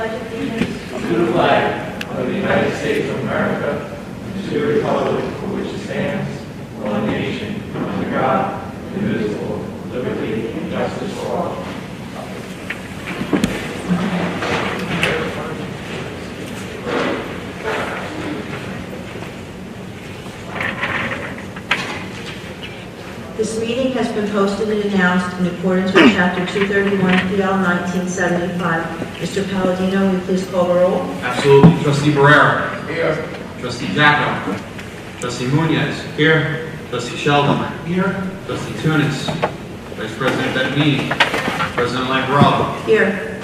pledge allegiance to the flag of the United States of America, and to the republic for which it stands, one nation, under God, indivisible, with liberty and justice for all. This meeting has been posted and announced in accordance with Chapter 231 PL 1975. Mr. Palladino, will you please call the roll? Absolutely. Trustee Barrera. Here. Trustee Jacko. Trustee Munoz. Here. Trustee Sheldon. Here. Trustee Tunis. Vice President Benvini. President-elect Robb. Here.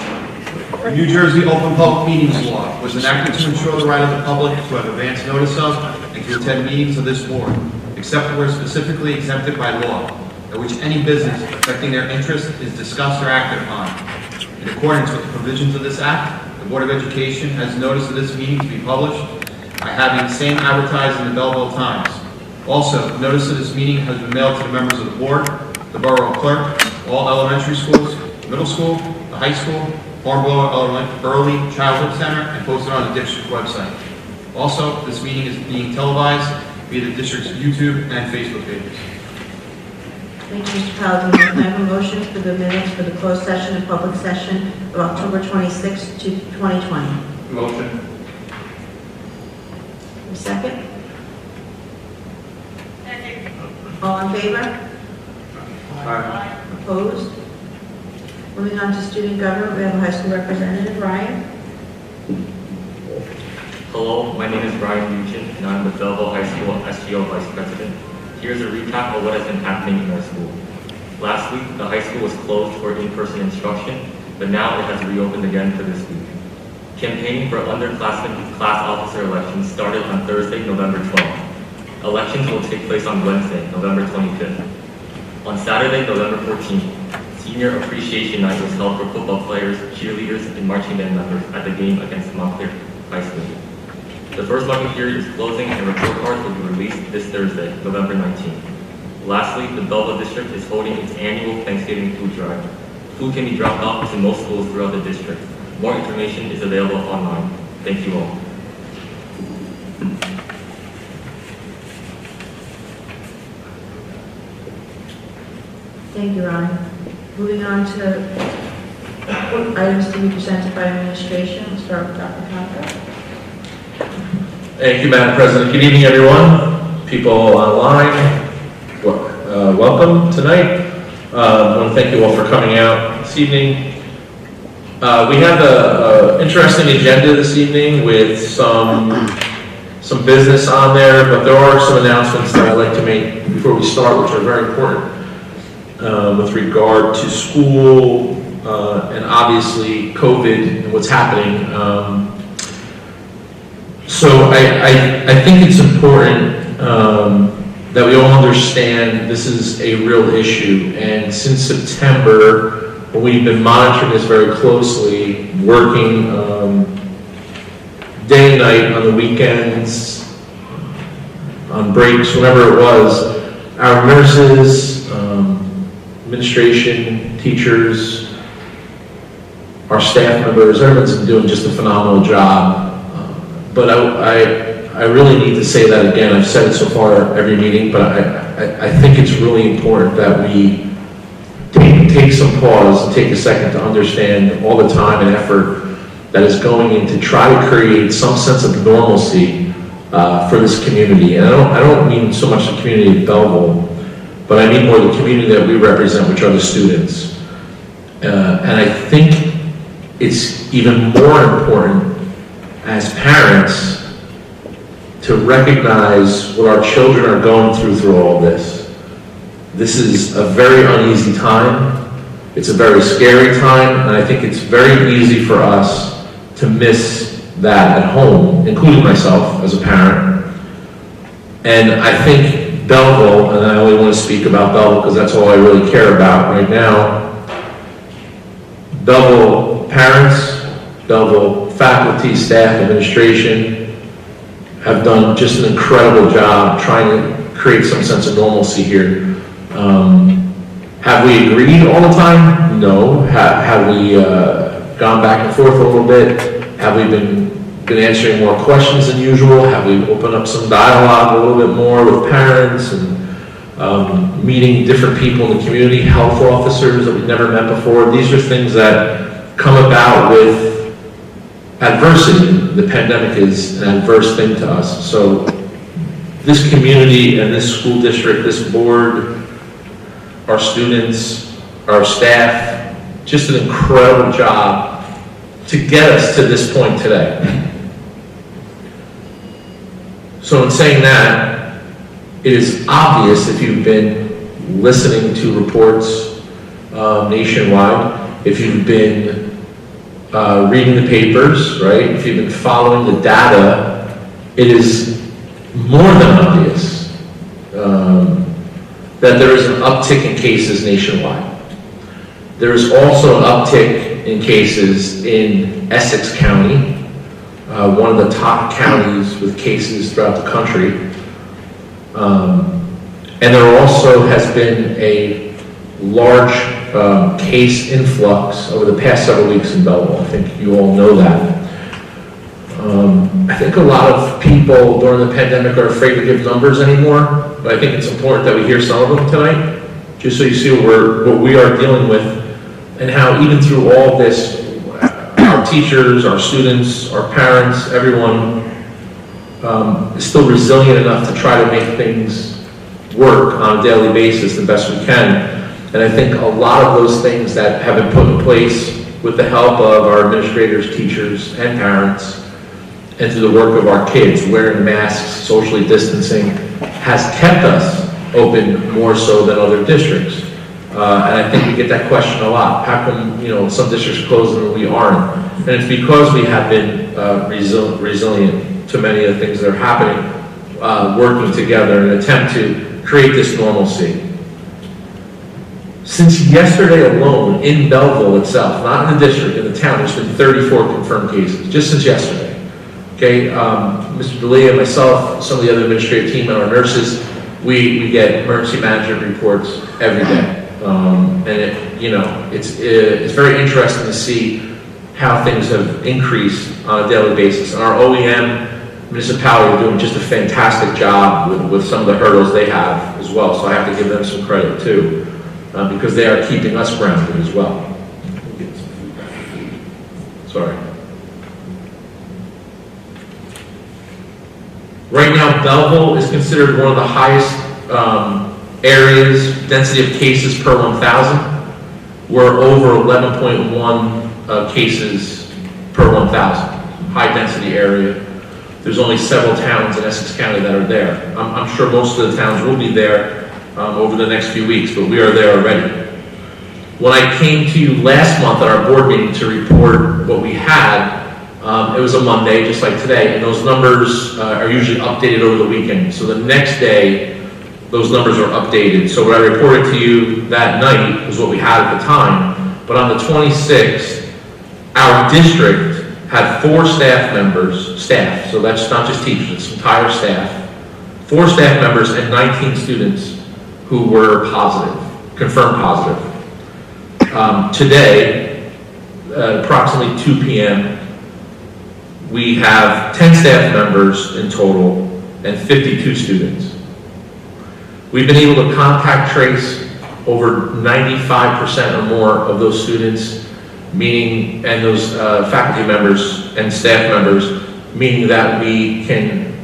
The New Jersey Open Public Meetings Law was enacted to ensure the right of the public to have advance notice of and to attend meetings of this board, except where specifically exempted by law, at which any business affecting their interest is discussed or acted upon. In accordance with the provisions of this Act, the Board of Education has notice of this meeting to be published by having the same advertised in the Belleville Times. Also, notice of this meeting has been mailed to the members of the board, the borough clerk, all elementary schools, middle school, the high school, Hornblower Early Childhood Center, and posted on the district website. Also, this meeting is being televised via the district's YouTube and Facebook pages. Thank you, Mr. Palladino. Can I have a motion for the minutes for the closed session and public session of October 26, 2020? Motion. A second? All in favor? Aye. Opposed? Moving on to student government, we have a high school representative, Ryan. Hello, my name is Brian Muchin, and I'm the Belleville High School SGO Vice President. Here's a recap of what has been happening in our school. Last week, the high school was closed for in-person instruction, but now it has reopened again for this week. Campaigning for underclassmen class officer elections started on Thursday, November 12th. Elections will take place on Wednesday, November 25th. On Saturday, November 14th, Senior Appreciation Night was held for football players, cheerleaders, and marching band members at the game against Montclair High School. The first marking period is closing and report cards will be released this Thursday, November 19th. Lastly, the Belleville District is holding its annual Thanksgiving food drive. Food can be dropped off to most schools throughout the district. More information is available online. Thank you all. Thank you, Ryan. Moving on to items to be presented by administration. We'll start with Dr. Conco. Thank you, Madam President. Good evening, everyone. People online, welcome tonight. I want to thank you all for coming out this evening. We have an interesting agenda this evening with some business on there, but there are some announcements that I'd like to make before we start, which are very important with regard to school and obviously COVID and what's happening. So I think it's important that we all understand this is a real issue. And since September, when we've been monitoring this very closely, working day and night on the weekends, on breaks, whatever it was, our nurses, administration, teachers, our staff members, everyone's been doing just a phenomenal job. But I really need to say that again. I've said it so far every meeting, but I think it's really important that we take some pause and take a second to understand all the time and effort that is going in to try to create some sense of normalcy for this community. And I don't mean so much the community of Belleville, but I mean more the community that we represent, which are the students. And I think it's even more important as parents to recognize what our children are going through all this. This is a very uneasy time. It's a very scary time, and I think it's very easy for us to miss that at home, including myself as a parent. And I think Belleville, and I only want to speak about Belleville because that's all I really care about right now, Belleville parents, Belleville faculty, staff, administration have done just an incredible job trying to create some sense of normalcy here. Have we agreed all the time? No. Have we gone back and forth a little bit? Have we been answering more questions than usual? Have we opened up some dialogue a little bit more with parents and meeting different people in the community, health officers that we've never met before? These are things that come about with adversity. The pandemic is an adverse thing to us. So this community and this school district, this board, our students, our staff, just an incredible job to get us to this point today. So in saying that, it is obvious if you've been listening to reports nationwide, if you've been reading the papers, right? If you've been following the data, it is more than obvious that there is an uptick in cases nationwide. There is also an uptick in cases in Essex County, one of the top counties with cases throughout the country. And there also has been a large case influx over the past several weeks in Belleville. I think you all know that. I think a lot of people during the pandemic are afraid to give numbers anymore, but I think it's important that we hear some of them tonight, just so you see what we are dealing with, and how even through all this, our teachers, our students, our parents, everyone is still resilient enough to try to make things work on a daily basis the best we can. And I think a lot of those things that have been put in place with the help of our administrators, teachers, and parents, and through the work of our kids, wearing masks, socially distancing, has kept us open more so than other districts. And I think we get that question a lot. How come, some districts are closed and we aren't? And it's because we have been resilient to many of the things that are happening, working together in an attempt to create this normalcy. Since yesterday alone, in Belleville itself, not in the district, in the town, there's been 34 confirmed cases, just since yesterday. Okay, Mr. D'Elia, myself, some of the other administrative team and our nurses, we get emergency management reports every day. And it's very interesting to see how things have increased on a daily basis. And our OEM municipality are doing just a fantastic job with some of the hurdles they have as well. So I have to give them some credit too, because they are keeping us grounded as well. Sorry. Right now, Belleville is considered one of the highest areas, density of cases per 1,000. We're over 11.1 cases per 1,000, high density area. There's only several towns in Essex County that are there. I'm sure most of the towns will be there over the next few weeks, but we are there already. When I came to you last month at our board meeting to report what we had, it was a Monday, just like today, and those numbers are usually updated over the weekend. So the next day, those numbers are updated. So what I reported to you that night was what we had at the time. But on the 26th, our district had 4 staff members, so that's not just teachers, it's entire staff, 4 staff members and 19 students who were positive, confirmed positive. Today, approximately 2 p.m., we have 10 staff members in total and 52 students. We've been able to contact trace over 95% or more of those students, meaning, and those faculty members and staff members, meaning that we can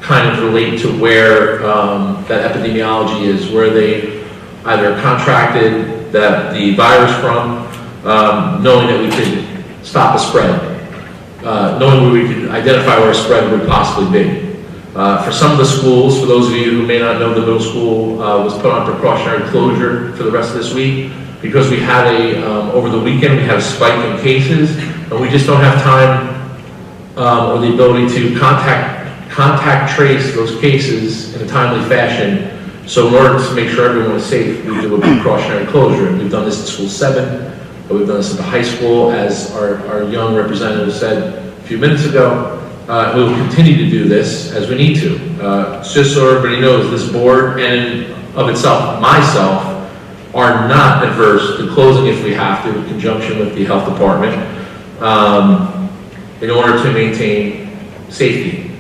kind of relate to where that epidemiology is, where they either contracted the virus from, knowing that we could stop a spread. Knowing where we could identify where a spread would possibly be. For some of the schools, for those of you who may not know, the middle school was put on precautionary closure for the rest of this week because we had over the weekend, we had a spike in cases, and we just don't have time or the ability to contact trace those cases in a timely fashion. So in order to make sure everyone is safe, we do a precautionary closure. And we've done this at School 7. We've done this at the high school, as our young representative said a few minutes ago. We will continue to do this as we need to. Just so everybody knows, this board and of itself, myself, are not adverse to closing if we have to, in conjunction with the health department, in order to maintain safety.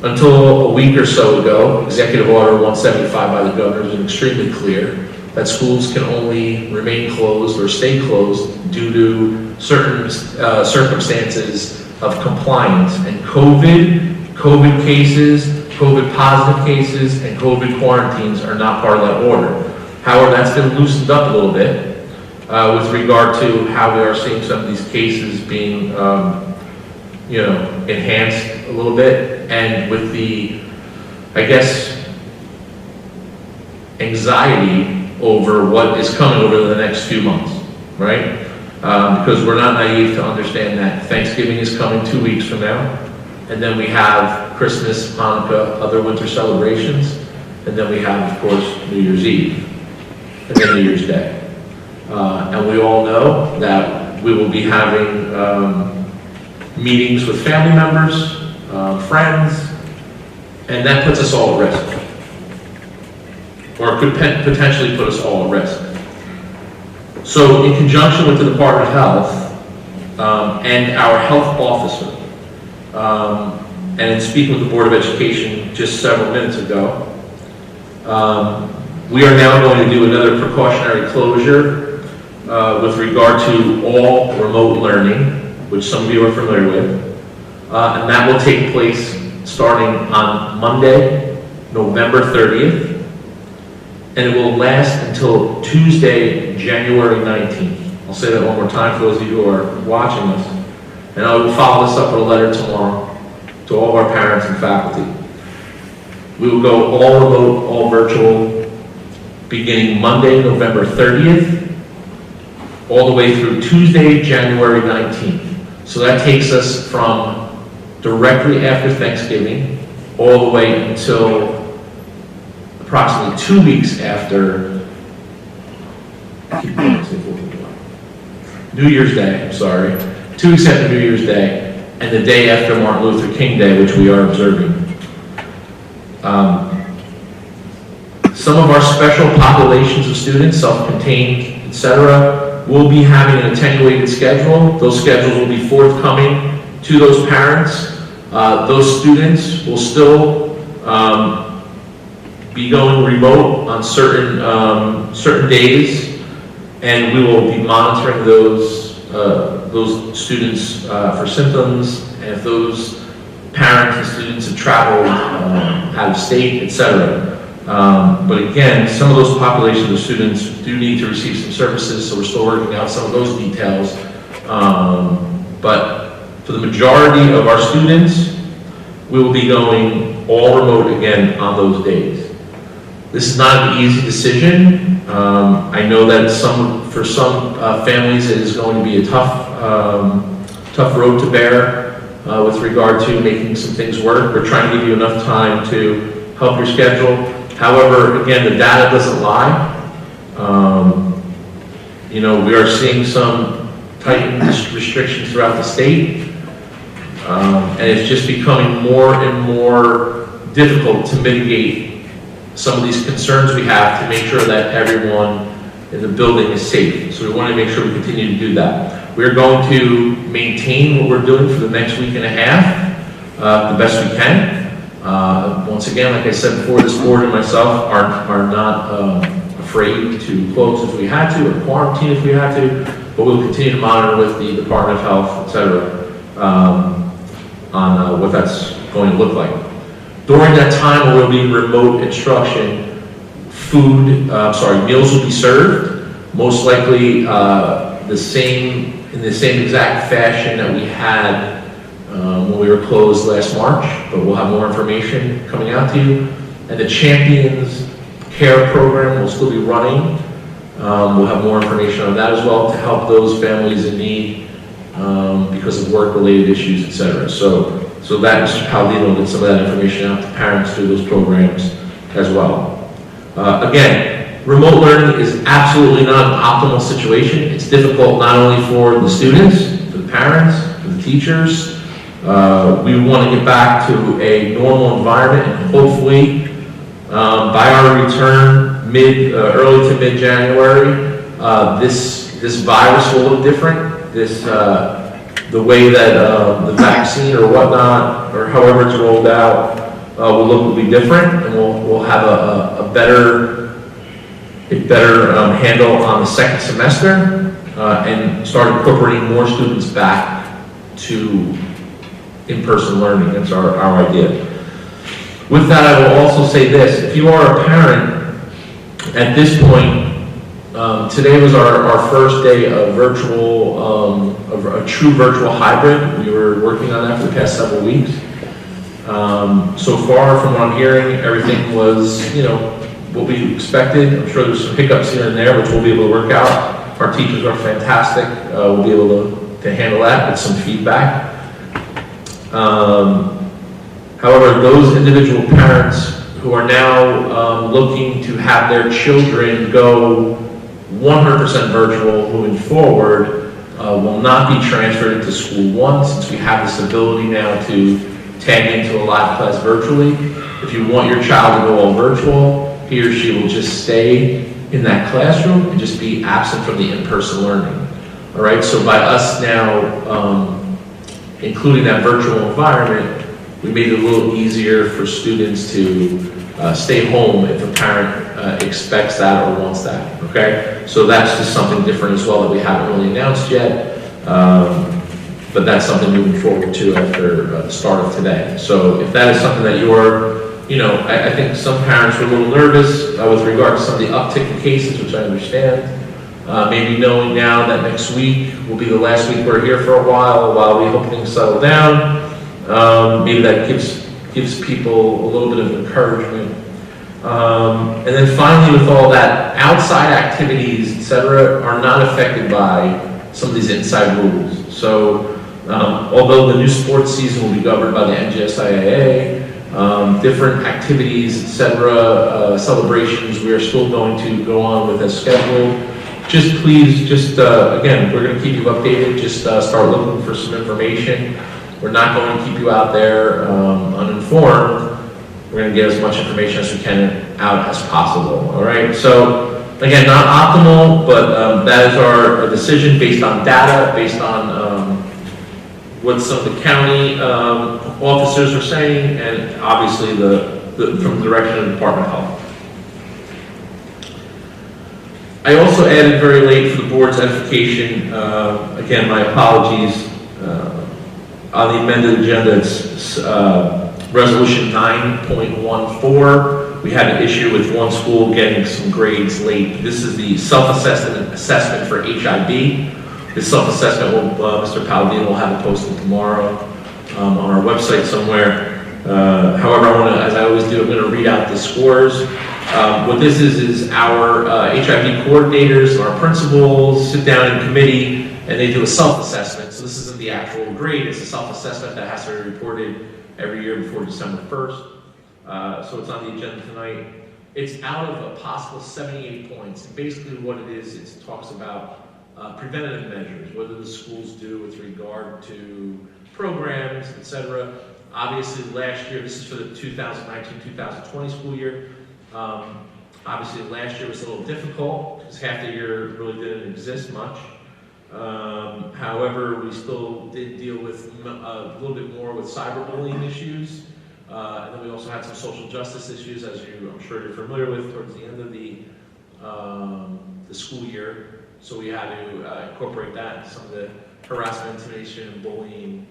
Until a week or so ago, Executive Order 175 by the governor has been extremely clear that schools can only remain closed or stay closed due to certain circumstances of compliance. And COVID cases, COVID positive cases, and COVID quarantines are not part of that order. However, that's been loosened up a little bit with regard to how we are seeing some of these cases being, enhanced a little bit, and with the, I guess, anxiety over what is coming over the next few months, right? Because we're not naive to understand that Thanksgiving is coming 2 weeks from now, and then we have Christmas, Hanukkah, other winter celebrations, and then we have, of course, New Year's Eve, and then New Year's Day. And we all know that we will be having meetings with family members, friends, and that puts us all at risk. Or could potentially put us all at risk. So in conjunction with the Department of Health and our health officer, and in speaking with the Board of Education just several minutes ago, we are now going to do another precautionary closure with regard to all remote learning, which some of you are familiar with, and that will take place starting on Monday, November 30th, and it will last until Tuesday, January 19th. I'll say that one more time for those of you who are watching this, and I will follow this up with a letter tomorrow to all of our parents and faculty. We will go all remote, all virtual, beginning Monday, November 30th, all the way through Tuesday, January 19th. So that takes us from directly after Thanksgiving all the way until approximately 2 weeks after New Year's Day, I'm sorry. 2 weeks after New Year's Day, and the day after Martin Luther King Day, which we are observing. Some of our special populations of students, self-contained, etc., will be having an attenuated schedule. Those schedules will be forthcoming to those parents. Those students will still be going remote on certain days, and we will be monitoring those students for symptoms, and if those parents and students have traveled out of state, etc. But again, some of those populations of students do need to receive some services, so we're still working out some of those details. But for the majority of our students, we will be going all remote again on those days. This is not an easy decision. I know that for some families it is going to be a tough road to bear with regard to making some things work. We're trying to give you enough time to help your schedule. However, again, the data doesn't lie. We are seeing some tightened restrictions throughout the state, and it's just becoming more and more difficult to mitigate some of these concerns we have to make sure that everyone in the building is safe. So we want to make sure we continue to do that. We're going to maintain what we're doing for the next week and a half the best we can. Once again, like I said before, this board and myself are not afraid to close if we had to, or quarantine if we had to, but we'll continue to monitor with the Department of Health, etc., on what that's going to look like. During that time, we'll be remote instruction. Meals will be served, most likely in the same exact fashion that we had when we were closed last March, but we'll have more information coming out to you. And the Champions Care Program will still be running. We'll have more information on that as well to help those families in need because of work-related issues, etc. So that is how we'll get some of that information out to parents through those programs as well. Again, remote learning is absolutely not an optimal situation. It's difficult not only for the students, for the parents, for the teachers. We want to get back to a normal environment, and hopefully by our return early to mid-January. This virus will look different. The way that the vaccine or whatnot, or however it's rolled out, will be different, and we'll have a better handle on the second semester, and start incorporating more students back to in-person learning. That's our idea. With that, I will also say this: if you are a parent at this point, today was our first day of of a true virtual hybrid. We were working on that for the past several weeks. So far, from what I'm hearing, everything was, what we expected. I'm sure there's some hiccups here and there, which we'll be able to work out. Our teachers are fantastic. We'll be able to handle that with some feedback. However, those individual parents who are now looking to have their children go 100% virtual moving forward will not be transferred into school one, since we have this ability now to tag into a live class virtually. If you want your child to go all virtual, he or she will just stay in that classroom and just be absent from the in-person learning. All right, so by us now including that virtual environment, we made it a little easier for students to stay home if a parent expects that or wants that, okay? So that's just something different as well that we haven't really announced yet, but that's something moving forward too after the start of today. So if that is something that you're, I think some parents were a little nervous with regard to some of the uptick in cases, which I understand. Maybe knowing now that next week will be the last week we're here for a while we hope things settle down. Maybe that gives people a little bit of encouragement. And then finally, with all that, outside activities, etc., are not affected by some of these inside rules. So, although the new sports season will be governed by the NJSIAA, different activities, etc., celebrations, we are still going to go on with as scheduled. Just please, again, we're going to keep you updated. Just start looking for some information. We're not going to keep you out there uninformed. We're going to get as much information as we can out as possible. All right. So again, not optimal, but that is our decision based on data, based on what some of the county officers are saying, and obviously from the direction of the Department of Health. I also added very late for the board's edification. Again, my apologies. On the amended agenda, it's resolution 9.14. We had an issue with one school getting some grades late. This is the self-assessment for HIB. This self-assessment Mr. Palladino will have it posted tomorrow on our website somewhere. However, as I always do, I'm going to read out the scores. What this is our HIB coordinators, our principals sit down in committee and they do a self-assessment. So this isn't the actual grade, it's a self-assessment that has to be reported every year before December 1st. So it's on the agenda tonight. It's out of a possible 78 points. And basically what it is, it talks about preventative measures, whether the schools do with regard to programs, etc. Obviously last year, this is for the 2019-2020 school year. Obviously last year was a little difficult because half the year really didn't exist much. However, we still did deal with a little bit more with cyberbullying issues. And then we also had some social justice issues, as I'm sure you're familiar with, towards the end of the school year. So we had to incorporate that into some of the harassment, intimidation, and bullying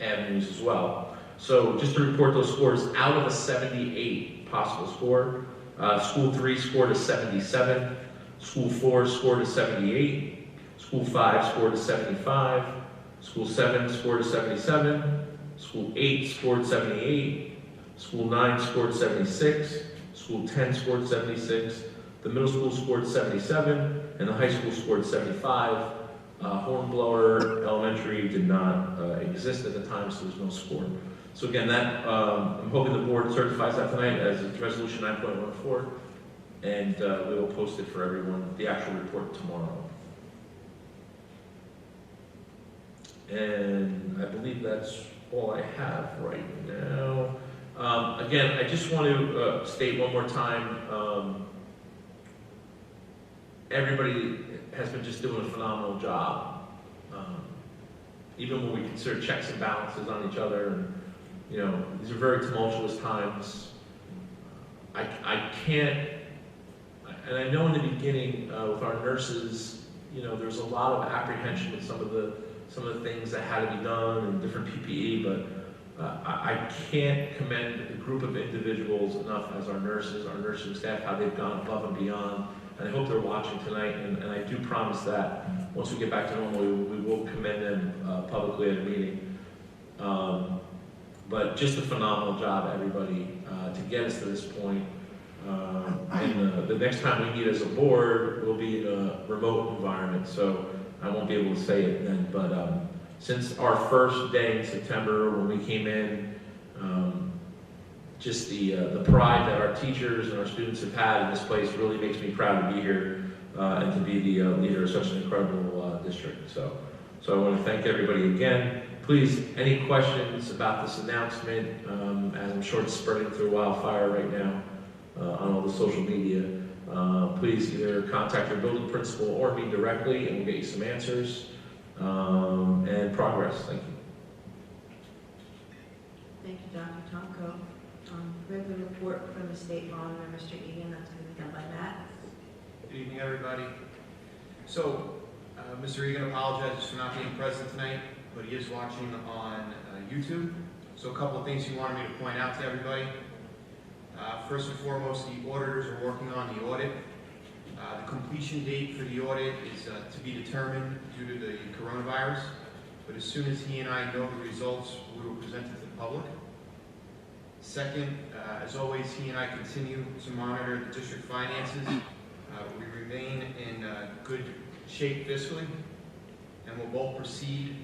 avenues as well. So just to report those scores, out of a 78 possible score, School 3 scored a 77, School 4 scored a 78, School 5 scored a 75, School 7 scored a 77, School 8 scored 78, School 9 scored 76, School 10 scored 76, the middle school scored 77, and the high school scored 75. Hornblower Elementary did not exist at the time, so there's no score. So again, that I'm hoping the board certifies that tonight as it's resolution 9.14, and we will post it for everyone, the actual report tomorrow. And I believe that's all I have right now. Again, I just want to state one more time, everybody has been just doing a phenomenal job. Even when we consider checks and balances on each other, and, you know, these are very tumultuous times. I can't, and I know in the beginning with our nurses, you know, there's a lot of apprehension with some of the things that had to be done and different PPE, but I can't commend a group of individuals enough as our nurses, our nursing staff, how they've gone above and beyond. And I hope they're watching tonight, and I do promise that once we get back to normal, we will commend them publicly at a meeting. But just a phenomenal job, everybody, to get us to this point. And the next time we meet as a board, we'll be in a remote environment, so I won't be able to say it then. But since our first day in September, when we came in, just the pride that our teachers and our students have had in this place really makes me proud to be here and to be the leader of such an incredible district. So I want to thank everybody again. Please, any questions about this announcement, as I'm sure it's spreading through wildfire right now on all the social media, please either contact your building principal or me directly, and we'll get you some answers and progress. Thank you. Thank you, Dr. Tomko. Regular report from the state monitor, Mr. Egan, that's going to be done by Matt. Good evening, everybody. So, Mr. Egan apologizes for not being present tonight, but he is watching on YouTube. So a couple of things he wanted me to point out to everybody. First and foremost, the auditors are working on the audit. The completion date for the audit is to be determined due to the coronavirus, but as soon as he and I know the results, we will present it to the public. Second, as always, he and I continue to monitor the district finances. We remain in good shape fiscally, and we'll both proceed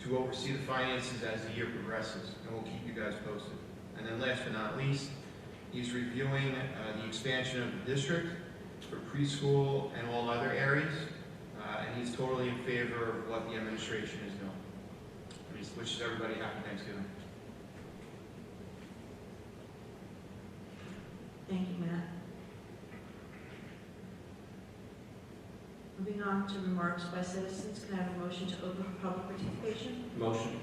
to oversee the finances as the year progresses, and we'll keep you guys posted. And then last but not least, he's reviewing the expansion of the district for preschool and all other areas, and he's totally in favor of what the administration is doing. He wishes everybody happy Thanksgiving. Thank you, Matt. Moving on to remarks by citizens, can I have a motion to open for public participation? Motion.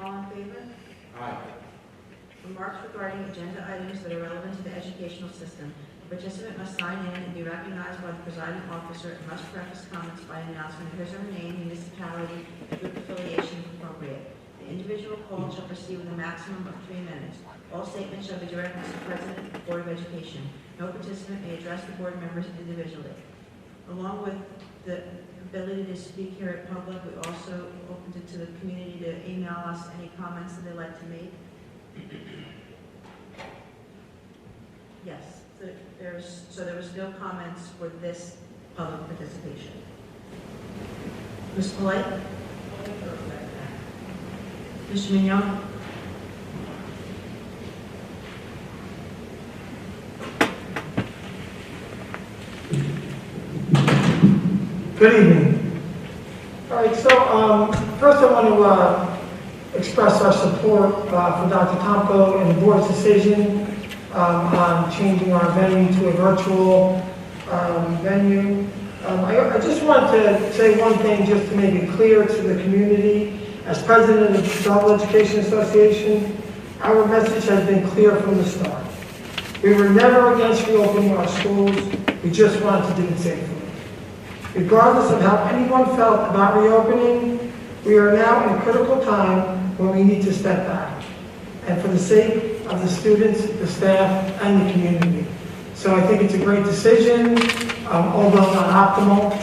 All in favor? Aye. Remarks regarding agenda items that are relevant to the educational system. The participant must sign in and be recognized by the presiding officer and must preface comments by announcing his or her name, municipality, and group affiliation if appropriate. The individual called shall proceed with a maximum of 3 minutes. All statements shall be directed to the President of the Board of Education. No participant may address the board members individually. Along with the ability to speak here at public, we also opened it to the community to email us any comments that they'd like to make. Yes, so there was no comments for this public participation. Ms. Polite? Mr. Mignon? Good evening. All right, so first I want to express our support for Dr. Tomko and the board's decision on changing our venue to a virtual venue. I just want to say one thing just to make it clear to the community. As president of the Federal Education Association, our message has been clear from the start. We were never against reopening our schools. We just wanted to do it safely. Regardless of how anyone felt about reopening, we are now in a critical time when we need to step back, and for the sake of the students, the staff, and the community. So I think it's a great decision, although not optimal,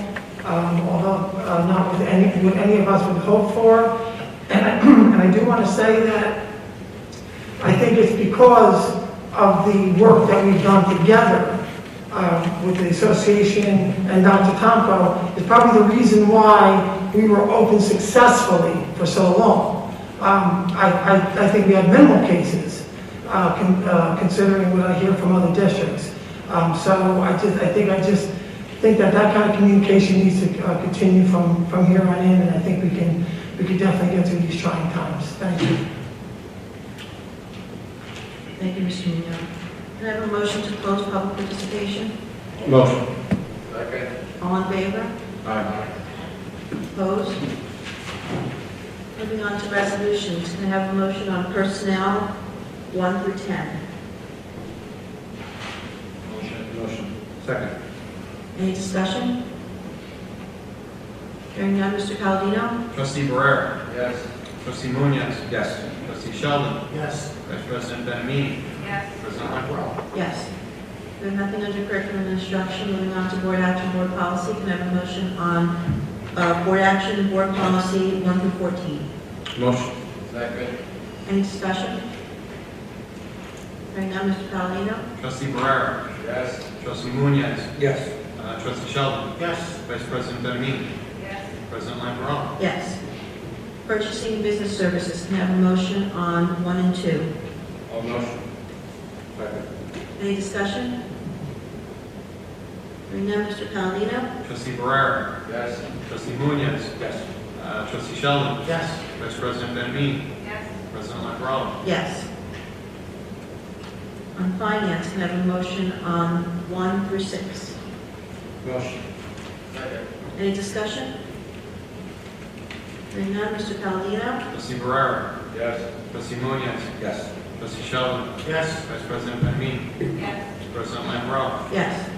although not what any of us would hope for. And I do want to say that I think it's because of the work that we've done together with the association and Dr. Tomko is probably the reason why we were open successfully for so long. I think we had minimal cases considering what I hear from other districts. So I think that kind of communication needs to continue from here on in, and I think we can definitely get through these trying times. Thank you. Thank you, Mr. Mignon. Can I have a motion to close public participation? Motion. All in favor? Aye. Opposed? Moving on to resolutions, can I have a motion on personnel 1 through 10? Motion. Second. Any discussion? Hearing none, Mr. Palladino? Trustee Barrera. Yes. Trustee Munoz. Yes. Trustee Sheldon. Yes. Vice President Benamini. Yes. President Lanfrell. Yes. We have nothing under curriculum and instruction. Moving on to board action, board policy. Can I have a motion on board action, board policy 1 through 14? Motion. Any discussion? Hearing none, Mr. Palladino? Trustee Barrera. Yes. Trustee Munoz. Yes. Trustee Sheldon. Yes. Vice President Benamini. Yes. President Lanfrell. Yes. Purchasing and business services. Can I have a motion on 1 and 2? All motion. Second. Any discussion? Hearing none, Mr. Palladino? Trustee Barrera. Yes. Trustee Munoz. Yes. Trustee Sheldon. Yes. Vice President Benamini. Yes. President Lanfrell. Yes. On finance, can I have a motion on 1 through 6? Motion. Any discussion? Hearing none, Mr. Palladino? Trustee Barrera. Yes. Trustee Munoz. Yes. Trustee Sheldon. Yes. Vice President Benamini. Yes. President Lanfrell. Yes.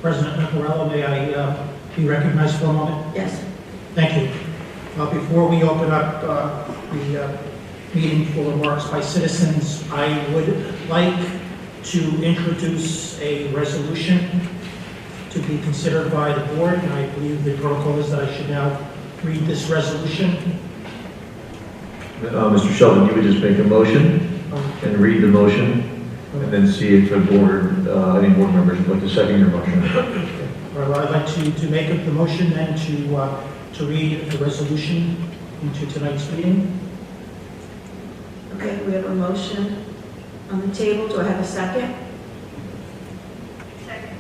President Navarro, may I be recognized for a moment? Yes. Thank you. Before we open up the meeting for remarks by citizens, I would like to introduce a resolution to be considered by the board, and I believe the protocol is that I should now read this resolution. Mr. Sheldon, you would just make a motion and read the motion, and then see if the board, any board members would like to second your motion. Well, I'd like to make the motion then to read the resolution into tonight's meeting. Okay, we have a motion on the table. Do I have a second? Second.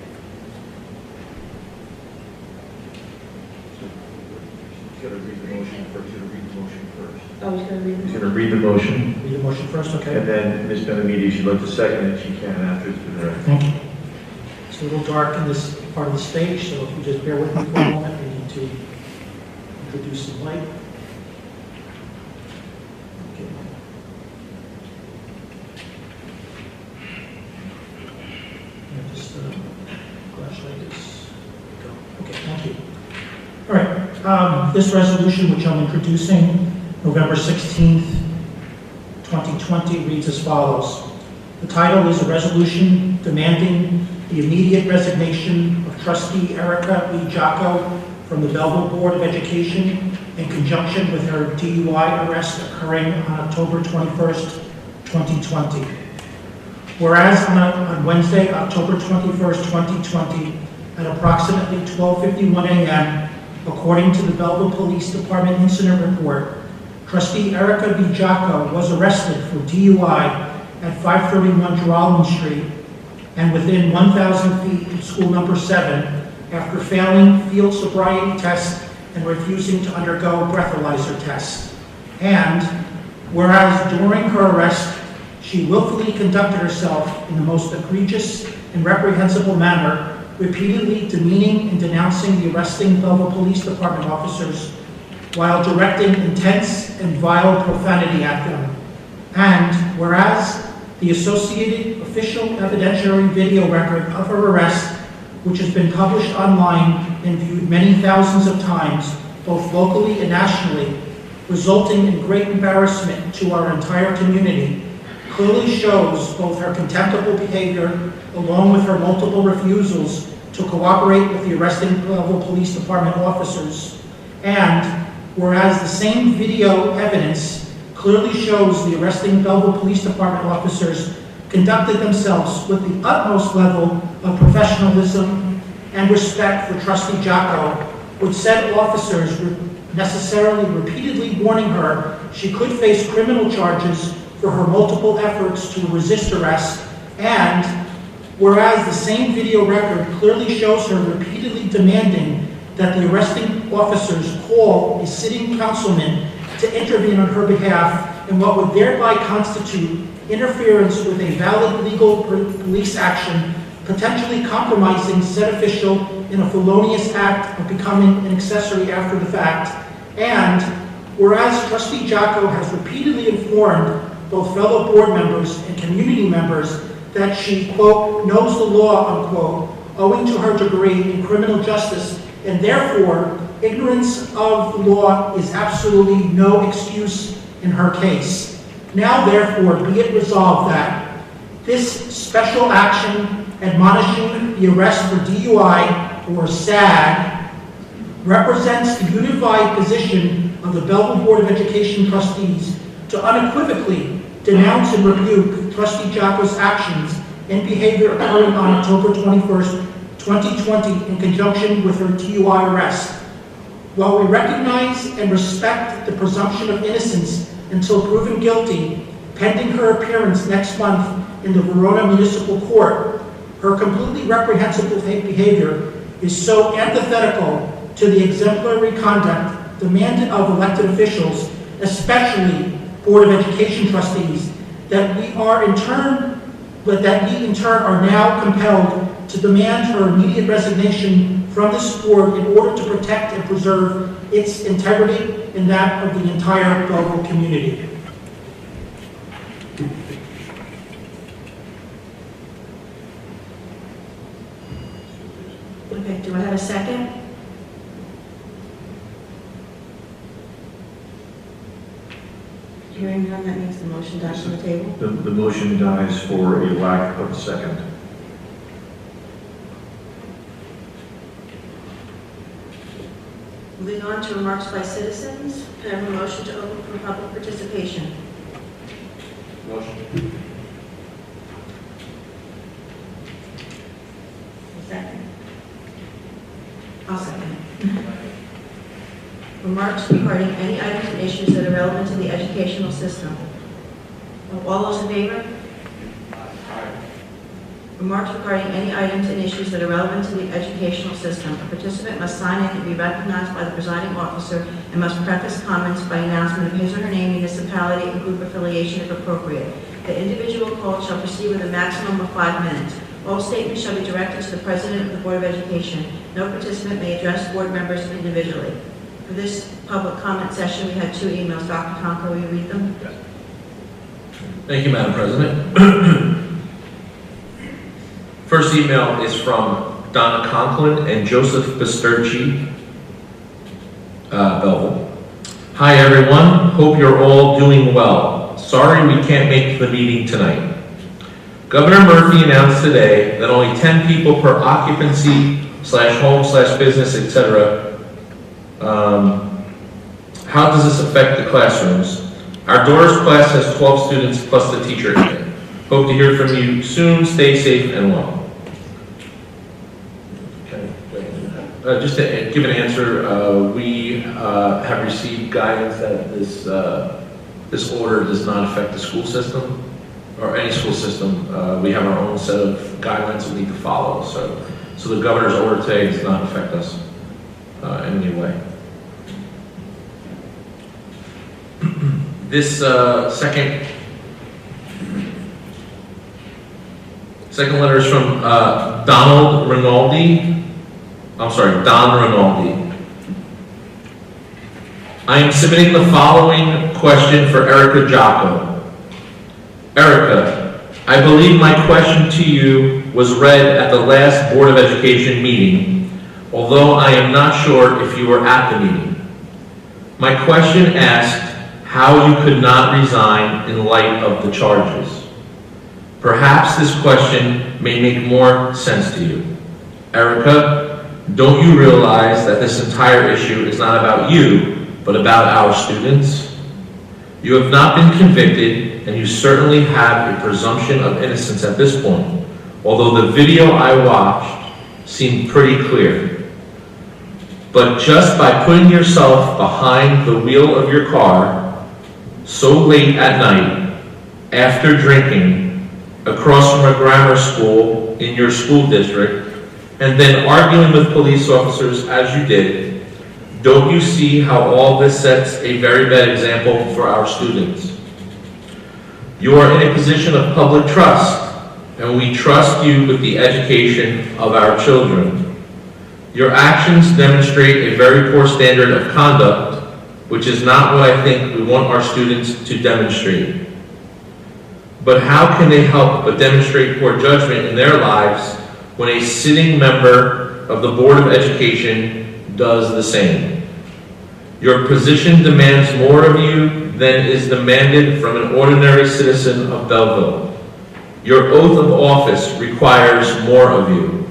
He's got to read the motion first. He's going to read the motion first. Oh, he's going to read He's the going to read the motion, Read the motion first, okay? and then Ms. Benamidi, if she'd like to second it, she can after it's been read. Thank you. It's a little dark in this part of the stage, so if you just bear with me for a moment, we need to introduce some light. Okay. Yeah, just flashlight is, go. Okay, thank you. All right, this resolution, which I'm introducing, November 16th, 2020, reads as follows. The title is a resolution demanding the immediate resignation of Trustee Erica B. Jocko from the Belleville Board of Education in conjunction with her DUI arrest occurring on October 21st, 2020. Whereas on Wednesday, October 21st, 2020, at approximately 12:51 a.m., according to the Belleville Police Department incident report, Trustee Erica B. Jocko was arrested for DUI at 531 Geralman Street and within 1,000 feet of school number 7 after failing field sobriety tests and refusing to undergo breathalyzer tests. And whereas during her arrest, she willfully conducted herself in the most egregious and reprehensible manner, repeatedly demeaning and denouncing the arresting Belleville Police Department officers while directing intense and vile profanity at them. And whereas the associated official evidentiary video record of her arrest, which has been published online and viewed many thousands of times, both locally and nationally, resulting in great embarrassment to our entire community, clearly shows both her contemptible behavior along with her multiple refusals to cooperate with the arresting Belleville Police Department officers. And whereas the same video evidence clearly shows the arresting Belleville Police Department officers conducted themselves with the utmost level of professionalism and respect for Trustee Jocko, with said officers necessarily repeatedly warning her she could face criminal charges for her multiple efforts to resist arrest. And whereas the same video record clearly shows her repeatedly demanding that the arresting officers call a sitting councilman to intervene on her behalf in what would thereby constitute interference with a valid legal police action, potentially compromising said official in a felonious act of becoming an accessory after the fact. And whereas Trustee Jocko has repeatedly informed both fellow board members and community members that she, quote, knows the law, unquote, owing to her degree in criminal justice, and therefore ignorance of the law is absolutely no excuse in her case. Now, therefore, be it resolved that this special action admonishing the arrest for DUI, or SAG, represents the unified position of the Belleville Board of Education trustees to unequivocally denounce and rebuke Trustee Jocko's actions and behavior occurring on October 21st, 2020 in conjunction with her DUI arrest. While we recognize and respect the presumption of innocence until proven guilty, pending her appearance next month in the Verona Municipal Court, her completely reprehensible behavior is so antithetical to the exemplary conduct demanded of elected officials, especially Board of Education trustees, that we in turn are now compelled to demand her immediate resignation from this board in order to protect and preserve its integrity and that of the entire Belleville community. Okay, do I have a second? Hearing none, that means the motion dies on the table. The motion dies for a lack of a second. Moving on to remarks by citizens, can I have a motion to open for public participation? Motion. A second. I'll second it. Remarks regarding any items and issues that are relevant to the educational system. All those in favor? Remarks regarding any items and issues that are relevant to the educational system. A participant must sign in and be recognized by the presiding officer and must preface comments by announcement of his or her name, municipality, and group affiliation if appropriate. The individual called shall proceed with a maximum of 5 minutes. All statements shall be directed to the President of the Board of Education. No participant may address board members individually. For this public comment session, we had 2 emails. Dr. Tonko, will you read them? Yes. Thank you, Madam President. First email is from Donna Conklin and Joseph Bisturci, Belleville. Hi, everyone. Hope you're all doing well. Sorry we can't make the meeting tonight. Governor Murphy announced today that only 10 people per occupancy /home /business, etc. How does this affect the classrooms? Our Doors class has 12 students plus the teacher in it. Hope to hear from you soon. Stay safe and well. Okay. Just to give an answer, we have received guidance that this order does not affect the school system or any school system. We have our own set of guidelines we need to follow. So the governor's order today does not affect us in any way. This second letter is from Don Rinaldi. I am submitting the following question for Erica Jocko. Erica, I believe my question to you was read at the last Board of Education meeting, although I am not sure if you were at the meeting. My question asked how you could not resign in light of the charges. Perhaps this question may make more sense to you. Erica, don't you realize that this entire issue is not about you, but about our students? You have not been convicted, and you certainly have a presumption of innocence at this point, although the video I watched seemed pretty clear. But just by putting yourself behind the wheel of your car so late at night, after drinking, across from a grammar school in your school district, and then arguing with police officers as you did, don't you see how all this sets a very bad example for our students? You are in a position of public trust, and we trust you with the education of our children. Your actions demonstrate a very poor standard of conduct, which is not what I think we want our students to demonstrate. But how can they help but demonstrate poor judgment in their lives when a sitting member of the Board of Education does the same? Your position demands more of you than is demanded from an ordinary citizen of Belleville. Your oath of office requires more of you.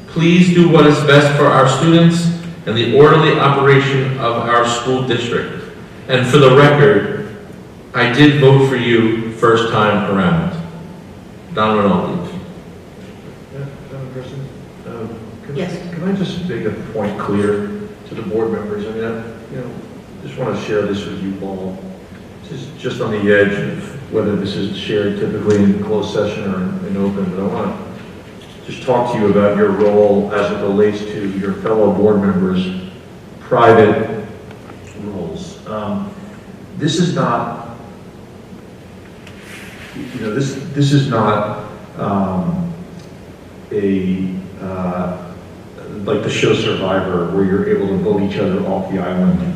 Please do what is best for our students and the orderly operation of our school district. And for the record, I did vote for you first time around. Don Rinaldi. Madam President, Yes. can I just make a point clear to the board members? I mean, just want to share this with you all. This is just on the edge of whether this is shared typically in closed session or in open, but I want to just talk to you about your role as it relates to your fellow board members' private roles. This is not, this is not like the show Survivor, where you're able to vote each other off the island.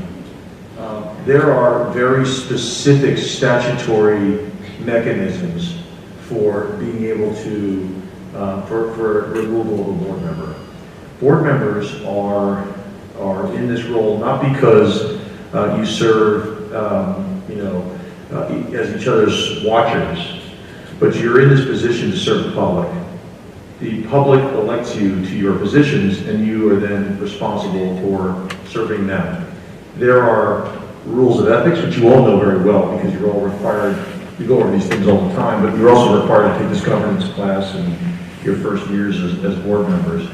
There are very specific statutory mechanisms for being able to, for removal of a board member. Board members are in this role not because you serve, as each other's watchers, but you're in this position to serve the public. The public elects you to your positions, and you are then responsible for serving them. There are rules of ethics, which you all know very well because you're all required, you go over these things all the time, but you're also required to take this governance class in your first years as board members.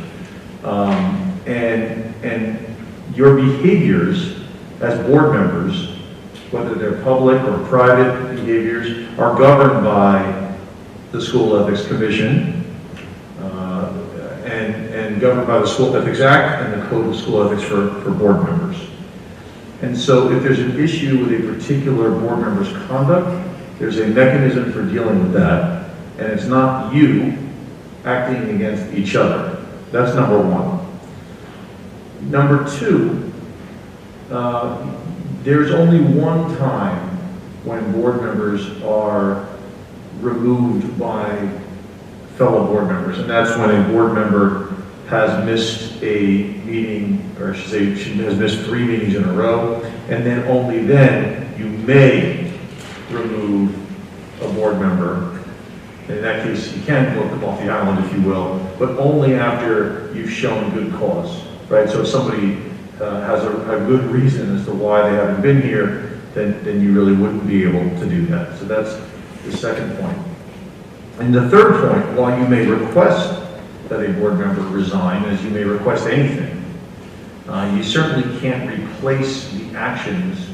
And your behaviors as board members, whether they're public or private behaviors, are governed by the School Ethics Commission, and governed by the School Ethics Act and the Code of School Ethics for board members. And so if there's an issue with a particular board member's conduct, there's a mechanism for dealing with that, and it's not you acting against each other. That's number one. Number two, there's only one time when board members are removed by fellow board members, and that's when a board member has missed a meeting, or I should say, she has missed 3 meetings in a row, and then only then you may remove a board member. In that case, you can vote them off the island, if you will, but only after you've shown good cause, right? So if somebody has a good reason as to why they haven't been here, then you really wouldn't be able to do that. So that's the second point. And the third point, while you may request that a board member resign, as you may request anything, you certainly can't replace the actions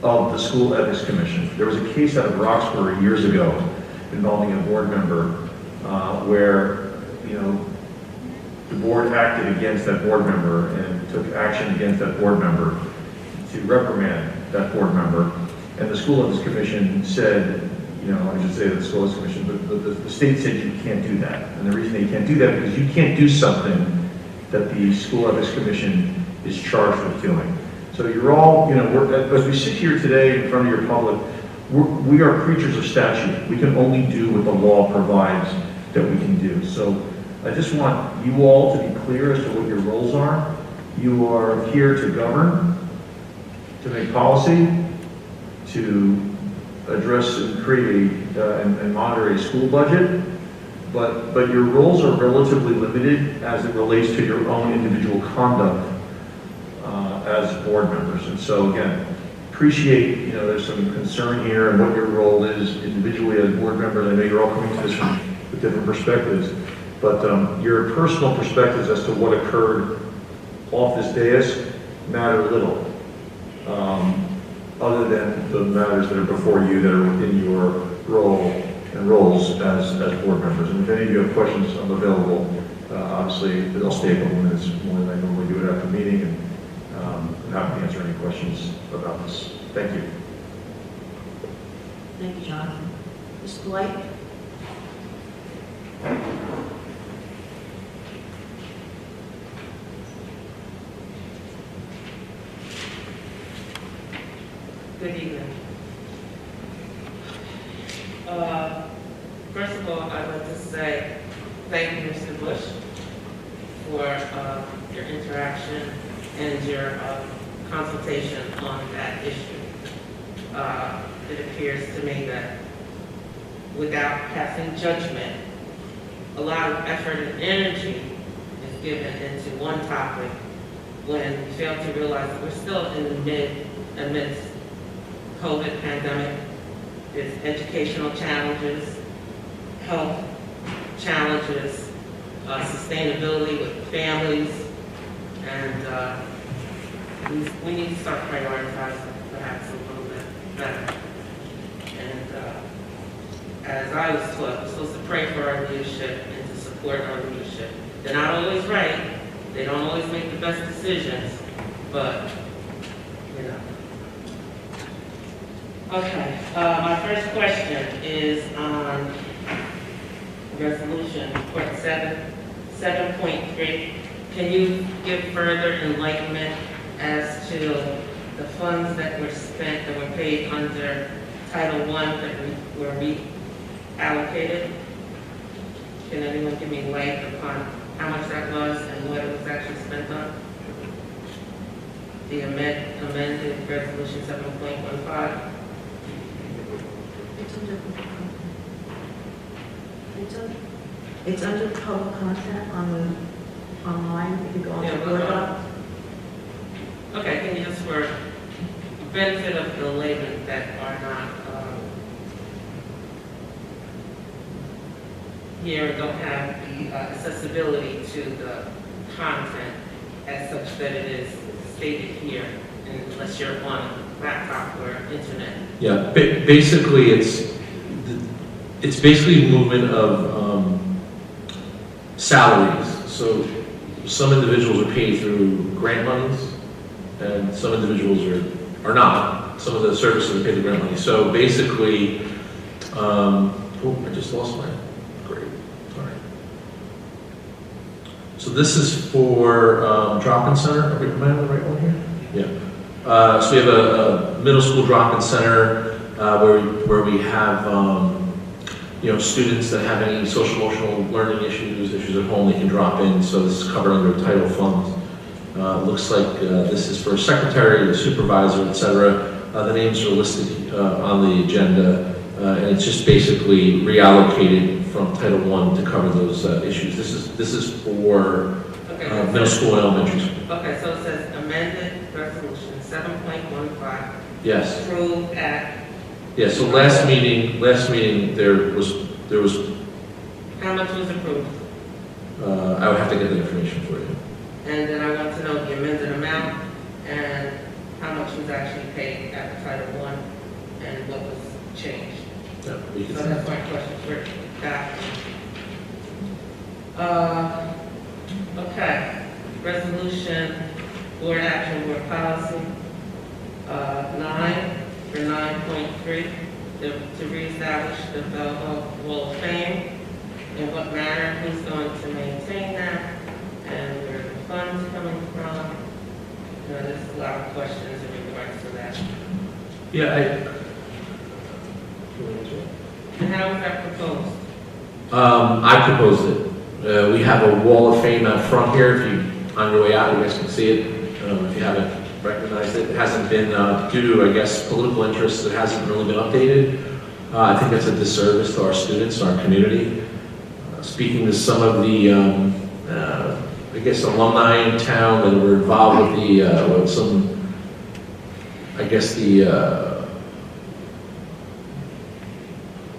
of the School Ethics Commission. There was a case out of Roxbury years ago involving a board member where, the board acted against that board member and took action against that board member to reprimand that board member. And the School Ethics Commission said, I should say that the School Ethics Commission, but the state said you can't do that. And the reason they can't do that is because you can't do something that the School Ethics Commission is charged with doing. So you're all, as we sit here today in front of your public, we are creatures of statute. We can only do what the law provides that we can do. So I just want you all to be clear as to what your roles are. You are here to govern, to make policy, to address and create and monitor a school budget, but your roles are relatively limited as it relates to your own individual conduct as board members. And so again, appreciate, there's some concern here and what your role is individually as board members. I know you're all coming to this with different perspectives, but your personal perspectives as to what occurred off this dais matter little. Other than the matters that are before you that are within your role and roles as board members. And if any of you have questions, I'm available Obviously, they'll stay at home as more than I normally do it after the meeting, and I'm happy to answer any questions about this. Thank you. Thank you, Jonathan. Mr. Light? Good evening. First of all, I'd like to say thank you, Mr. Bush, for your interaction and your consultation on that issue. It appears to me that without passing judgment, a lot of effort and energy is given into one topic when we fail to realize that we're still in the amidst COVID pandemic. There's educational challenges, health challenges, sustainability with families, and we need to start prioritizing perhaps a little bit better. And as I was taught, we're supposed to pray for our leadership and to support our leadership. They're not always right. They don't always make the best decisions, but, you know. Okay, my first question is on resolution 7.3. Can you give further enlightenment as to the funds that were spent, that were paid under Title I that were reallocated? Can anyone give me light upon how much that was and what it was actually spent on? The amended resolution 7.15. It's under public content on the, online, if you go on the board doc. Okay, can you just for benefit of the laymen that are not here and don't have the accessibility to the content as such that it is stated here, unless you're on a laptop or internet? Yeah, basically, it's basically movement of salaries. So some individuals are paid through grant monies, and some individuals are not. Some of the services are paid through grant money. So basically, oh, I just lost mine. Great. All right. So this is for drop-in center. Am I on the right one here? Yeah. So we have a middle school drop-in center where we have students that have any social emotional learning issues at home, they can drop in. So this is covered under title funds. Looks like this is for a secretary, a supervisor, etc. The names are listed on the agenda, and it's just basically reallocated from Title I to cover those issues. This is for middle school and elementary school. Okay, so it says amended resolution 7.15. Yes. Approved at. Yeah. So last meeting there was. How much was approved? I would have to get the information for you. And then I want to know the amended amount and how much was actually paid at Title I and what was changed. Yeah, we can So that's my question for that. Okay, resolution, board action, board policy, 9 for 9.3, to reestablish the Belleville Wall of Fame. In what manner, who's going to maintain that, and where the funds coming from? There's a lot of questions in regards to that. Yeah, And how was that proposed? I proposed it. We have a wall of fame out front here. If you, on your way out, you guys can see it. If you haven't recognized it, it hasn't been, due to, I guess, political interests, it hasn't really been updated. I think that's a disservice to our students, our community. Speaking to some of the, I guess, alumni in town that were involved with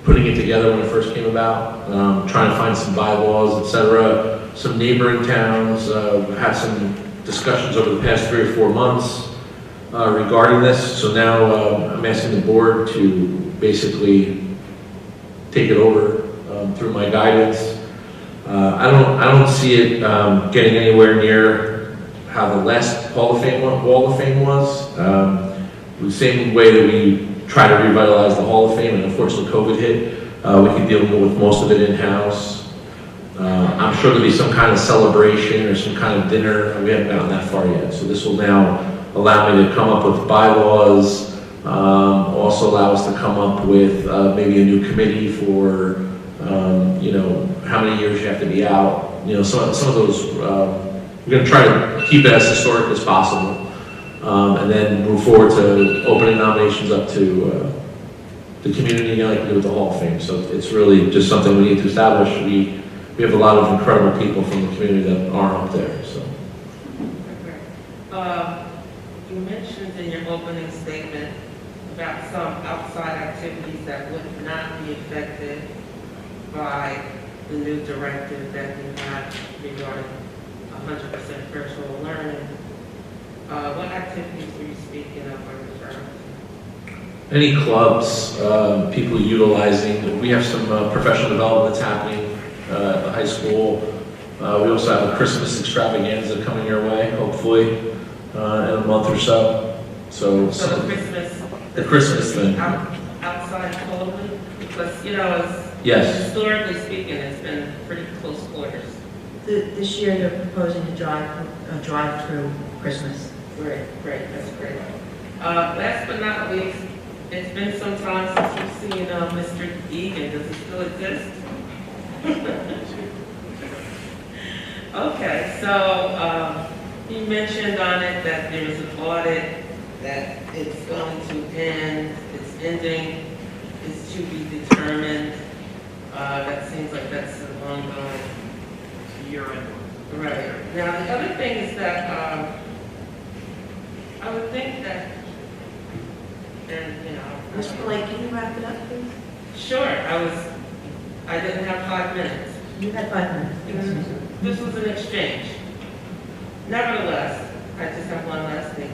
putting it together when it first came about, trying to find some bylaws, etc. Some neighboring towns had some discussions over the past 3 or 4 months regarding this. So now I'm asking the board to basically take it over through my guidance. I don't see it getting anywhere near how the last Wall of Fame was. The same way that we try to revitalize the Hall of Fame, and unfortunately COVID hit, we could deal with most of it in-house. I'm sure there'll be some kind of celebration or some kind of dinner. We haven't gotten that far yet. So this will now allow me to come up with bylaws, also allow us to come up with maybe a new committee for, how many years you have to be out. Some of those, we're going to try to keep it as historic as possible. And then move forward to opening nominations up to the community, like we do with the Hall of Fame. So it's really just something we need to establish. We have a lot of incredible people from the community that aren't up there. So. You mentioned in your opening statement about some outside activities that would not be affected by the new directive that you have regarding 100% virtual learning. What activities were you speaking of or referring to? Any clubs, people utilizing, we have some professional development that's happening at the high school. We also have a Christmas extravaganza coming your way, hopefully, in a month or so. So the Christmas thing. Outside COVID? Because, Yes. historically speaking, it's been pretty close quarters. This year, they're proposing a drive-through Christmas. Great, that's great. Last but not least, it's been some time since you've seen Mr. Egan. Does he still exist? Okay, so he mentioned on it that there's an audit, that it's going to end, it's ending, it's to be determined. That seems like that's an ongoing year-end. Right. Now, the other thing is that I would think that, and Mr. Blake, can you wrap it up, please? Sure, I didn't have 5 minutes. You had 5 minutes. This was an exchange. Nevertheless, I just have one last thing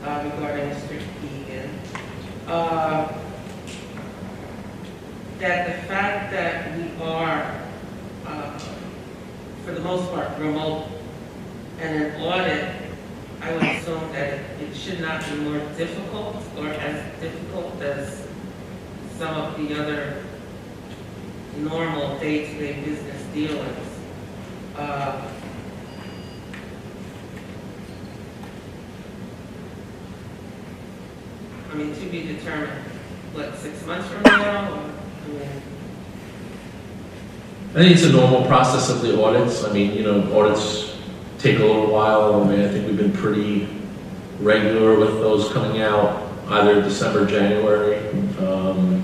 regarding Mr. Egan. That the fact that we are, for the most part, remote and an audit, I would assume that it should not be more difficult or as difficult as some of the other normal day-to-day business dealings. To be determined, 6 months from now? I think it's a normal process of the audits. Audits take a little while. I think we've been pretty regular with those coming out, either December, January, done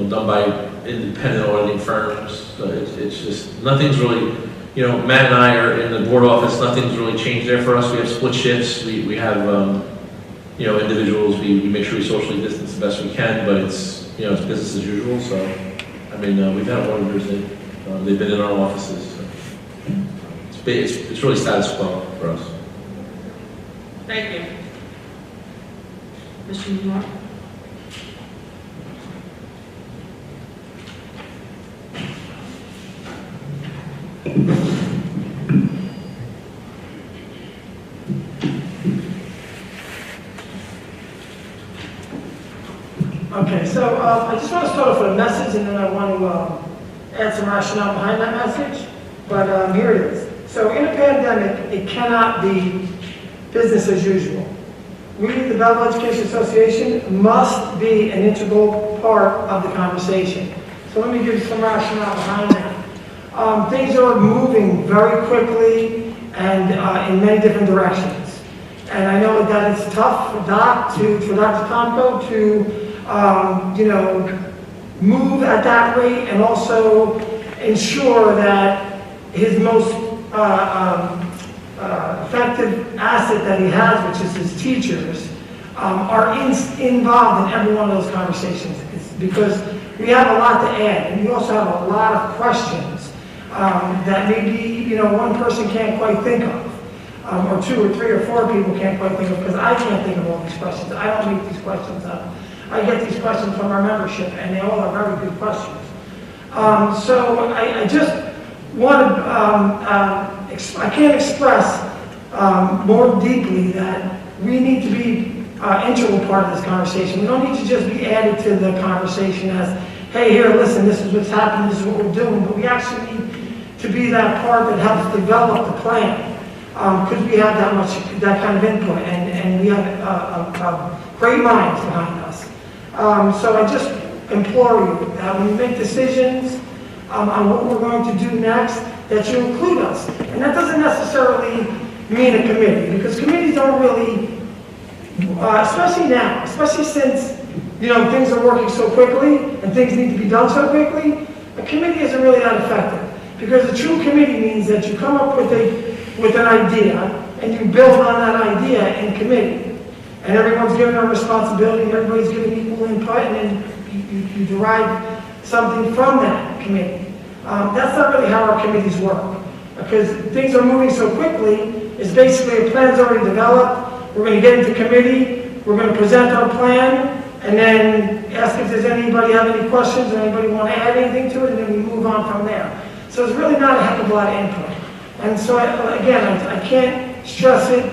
by independent auditing firms. So it's just, nothing's really, Matt and I are in the board office, nothing's really changed there for us. We have split shifts. We have, individuals, we make sure we socially distance the best we can, but it's business as usual. So, we've had auditors that, they've been in our offices. So. It's really status quo for us. Thank you. Mr. Moore? Okay, so I just want to start off with a message, and then I want to add some rationale behind that message. But here it is. So in a pandemic, it cannot be business as usual. We, the Belleville Education Association, must be an integral part of the conversation. So let me give you some rationale behind that. Things are moving very quickly and in many different directions. And I know that it's tough for Dr. Tomko to move at that rate and also ensure that his most effective asset that he has, which is his teachers, are involved in every one of those conversations. It's because we have a lot to add, and we also have a lot of questions that maybe one person can't quite think of, or 2 or 3 or 4 people can't quite think of, because I can't think of all these questions. I don't make these questions up. I get these questions from our membership, and they all are very good questions. So I just want to, I can't express more deeply that we need to be integral part of this conversation. We don't need to just be added to the conversation as, hey, here, listen, this is what's happening, this is what we're doing, but we actually need to be that part that helps develop the plan. Because we have that kind of input, and we have great minds behind us. So I just implore you that when you make decisions on what we're going to do next, that you include us. And that doesn't necessarily mean a committee, because committees don't really, especially now, especially since, you know, things are working so quickly and things need to be done so quickly, a committee isn't really that effective. Because a true committee means that you come up with an idea and you build on that idea in committee. And everyone's given a responsibility, and everybody's given equal input, and then you derive something from that committee. That's not really how our committees work. Because things are moving so quickly, it's basically a plan's already developed, we're going to get into committee, we're going to present our plan, and then ask if there's anybody have any questions or anybody want to add anything to it, and then we move on from there. So it's really not a heck of a lot of input. And so, again, I can't stress it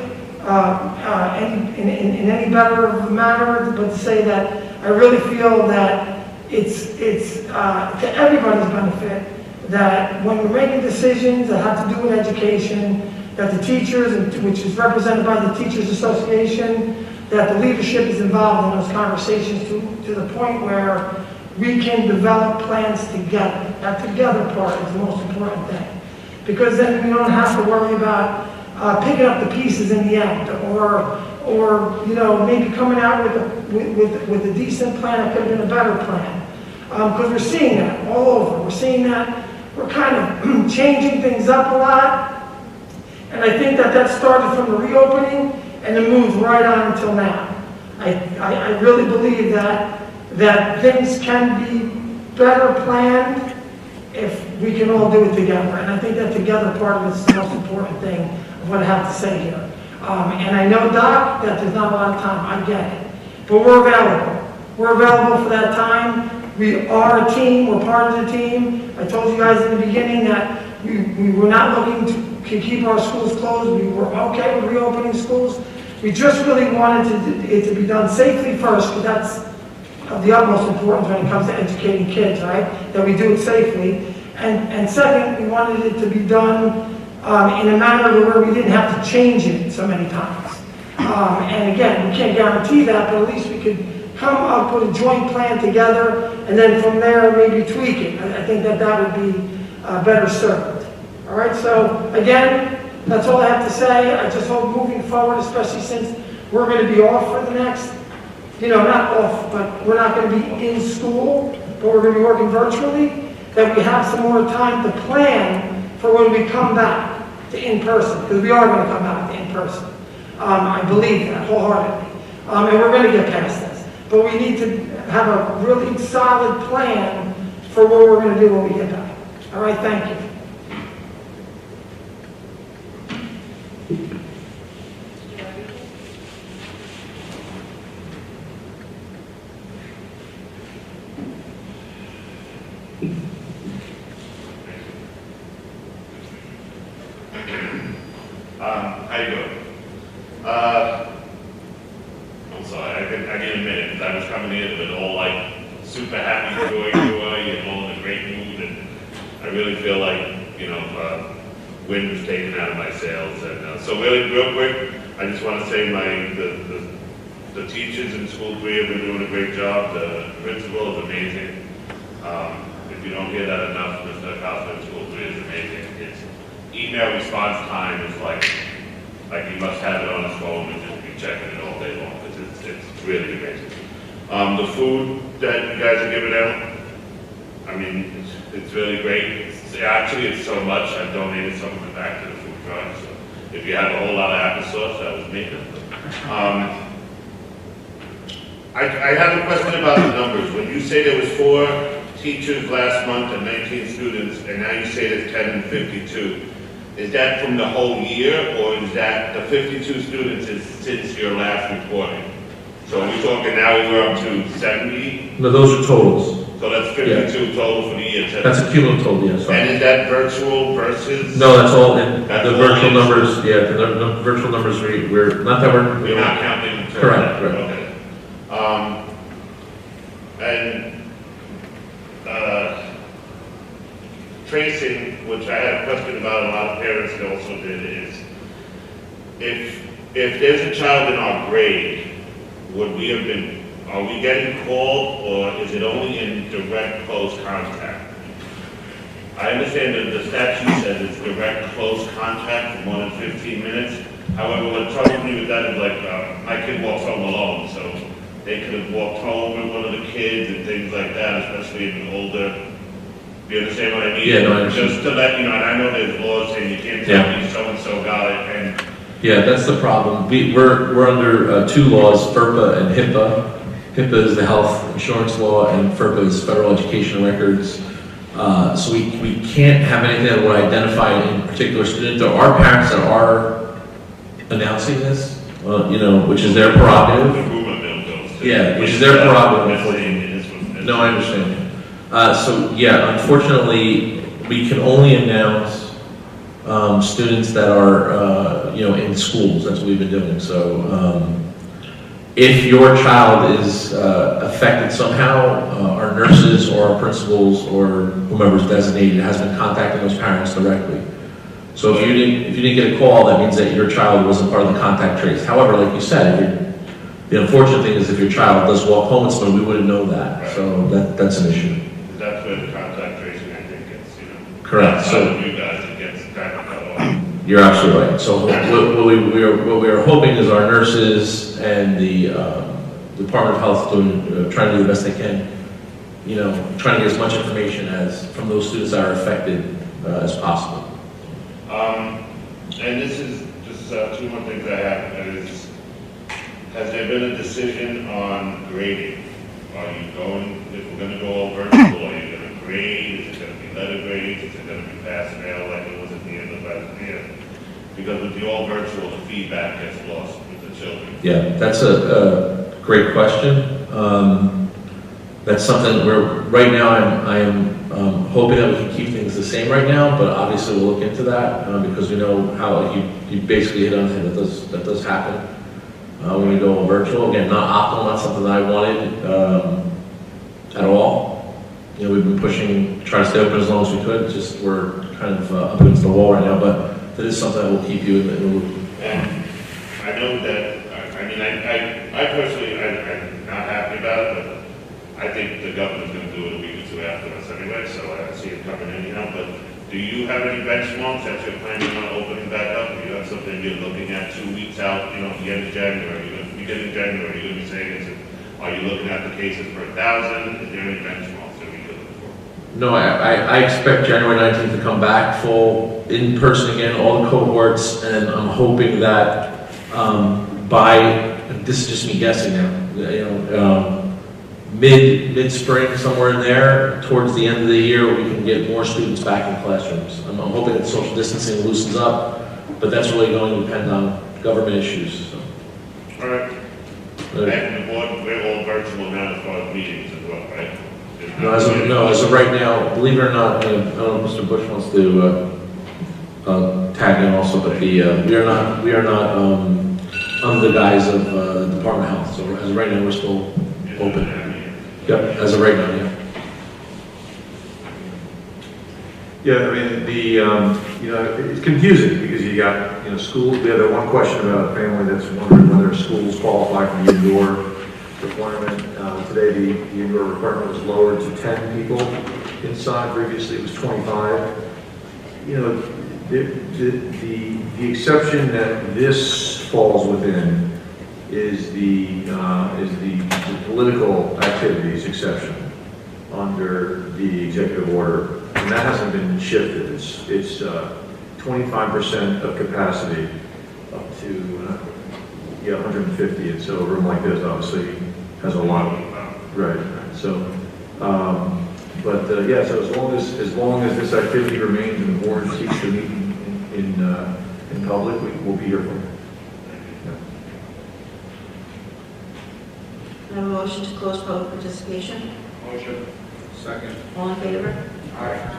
in any better manner, but to say that I really feel that it's to everybody's benefit that when we're making decisions that have to do with education, that the teachers, which is represented by the Teachers Association, that the leadership is involved in those conversations to the point where we can develop plans together. That together part is the most important thing. Because then we don't have to worry about picking up the pieces in the end, or you know, maybe coming out with a decent plan that could have been a better plan. Because we're seeing that all over. We're seeing that we're kind of changing things up a lot, and I think that started from the reopening and it moved right on until now. I really believe that things can be better planned if we can all do it together. And I think that together part of it is the most important thing of what I have to say here. And I know, Doc, that there's not a lot of time. I get it. But we're available. We're available for that time. We are a team. We're part of the team. I told you guys in the beginning that we were not looking to keep our schools closed. We were okay with reopening schools. We just really wanted it to be done safely first, because that's of the utmost importance when it comes to educating kids, right? That we do it safely. And second, we wanted it to be done in a manner where we didn't have to change it so many times. And again, we can't guarantee that, but at least we could come up with a joint plan together, and then from there maybe tweak it. I think that would be better served. All right, so again, that's all I have to say. I just hope moving forward, especially since we're going to be off for the next, not off, but we're not going to be in school, but we're going to be working virtually, that we have some more time to plan for when we come back to in-person, because we are going to come back to in-person. I believe that wholeheartedly. And we're going to get past this. But we need to have a really solid plan for what we're going to do when we get back. All right, thank you. How you doing? I'm sorry, I didn't admit it, because I was coming in with all like super happy, joy, and all in a great mood, and I really feel like, wind was taken out of my sails. And so really, real quick, I just want to say the teachers in School 3 have been doing a great job. The principal is amazing. If you don't hear that enough, Mr. Acosta in School 3 is amazing. His email response time is like he must have it on his phone and just be checking it all day long. It's really amazing. The food that you guys are giving out, I mean, it's really great. It's so much, I've donated some of it back to the food drive. So if you have a whole lot of applesauce, that was me. I have a question about the numbers. When you say there was 4 teachers last month and 19 students, and now you say there's 10 and 52, is that from the whole year, or is that the 52 students is since your last reporting? So are we talking now we're up to 70? No, those are totals. So that's 52 total for the year. That's a cumulative total, yeah, sorry. And is that virtual versus? No, that's all in, That's the all virtual in. numbers, yeah, the virtual numbers, we're, not that we're. We're not counting. Correct, right. Okay. And, tracing, which I had a question about, a lot of parents also did, is if there's a child in our grade, are we getting called, or is it only in direct close contact? I understand that the statute says it's direct close contact for more than 15 minutes. However, what troubles me with that is like, my kid walks home alone, so they could have walked home with one of the kids and things like that, especially in older. Do you understand what I mean? Yeah, no, I understand. Just to let you know, and I know there's laws saying you can't tell me so-and-so got it, and Yeah, that's the problem. We're under two laws, FERPA and HIPAA. HIPAA is the health insurance law, and FERPA is federal education records. So we can't have anything that would identify a particular student. There are parents that are announcing this, which is their the prerogative. rumor mill goes to. Yeah, which is their prerogative. Unfortunately. No, I understand. So yeah, unfortunately, we can only announce students that are, in schools. That's what we've been doing. So if your child is affected somehow, our nurses or our principals or whomever's designated has been contacting those parents directly. So if you didn't get a call, that means that your child wasn't part of the contact trace. However, like you said, the unfortunate thing is if your child does walk home with someone, we wouldn't know that. Right. So that's an issue. That's where the contact tracing, I think, gets, Correct. outside So of you guys, it gets kind of cut off. you're absolutely right. So what we are hoping is our nurses and the Department of Health trying to do the best they can, trying to get as much information from those students that are affected as possible. And this is just two more things I have. Has there been a decision on grading? If we're going to go all virtual, are you going to grade? Is it going to be letter grades? Is it going to be pass fail like it was at the end of last year? Because with the all virtual, the feedback gets lost with the children. Yeah, that's a great question. That's something where right now I am hoping that we can keep things the same right now, but obviously we'll look into that because we know how you basically hit on the head. That does happen when we go virtual. Again, not optimal, not something that I wanted at all. We've been pushing, trying to stay open as long as we could. It's just we're kind of up against the wall right now, but that is something that will keep you in the loop. And I know that, I personally, I'm not happy about it, but I think the governor's going to do it a week or two after us anyway, so I see it coming anyhow. But do you have any benchmarks that you're planning on opening back up? Do you have something you're looking at 2 weeks out, the end of January? Beginning of January, you're going to be saying, are you looking at the cases per 1,000? Is there any benchmarks that we're looking for? No, I expect January 19th to come back full in person again, all the cohorts, and I'm hoping that this is just me guessing now, mid-spring, somewhere in there, towards the end of the year, we can get more students back in classrooms. I'm hoping that social distancing loosens up, but that's really going to depend on government issues. So. All right. And the board, we're all virtual now as far as meetings as well, right? As of right now, believe it or not, I don't know if Mr. Bush wants to tag in also, but we are not under the guise of the Department of Health. So as of right now, we're still open. Yep, as of right now, yeah. Yeah, it's confusing because you got, schools. We had that one question about a family that's wondering whether schools qualify for the indoor requirement. Today, the indoor requirement was lowered to 10 people inside. Previously, it was 25. The exception that this falls within is the political activities exception under the executive order. And that hasn't been shifted. It's 25% of capacity up to 150. And so a room like this obviously has a lot of, right. So, so as long as this activity remains and the board seeks to meet in public, we'll be here for you. I have a motion to close public participation. Motion. Second. All in favor? Aye.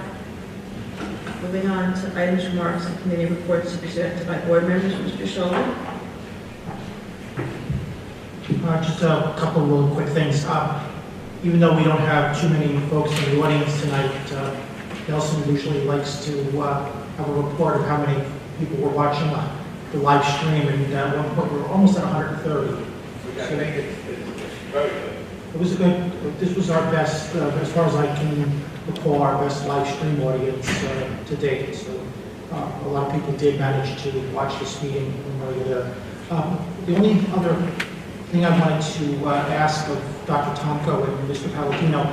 Moving on to items, remarks, and committee reports presented by board members. Mr. Schulman? Just a couple of really quick things. Even though we don't have too many folks in the audience tonight, Nelson usually likes to have a report of how many people were watching the live stream, and at one point we were almost at 130. I think it's very good. It was a good, this was our best, as far as I can recall, our best live stream audience to date. So a lot of people did manage to watch this meeting. The only other thing I wanted to ask of Dr. Tomko and Mr. Palladino,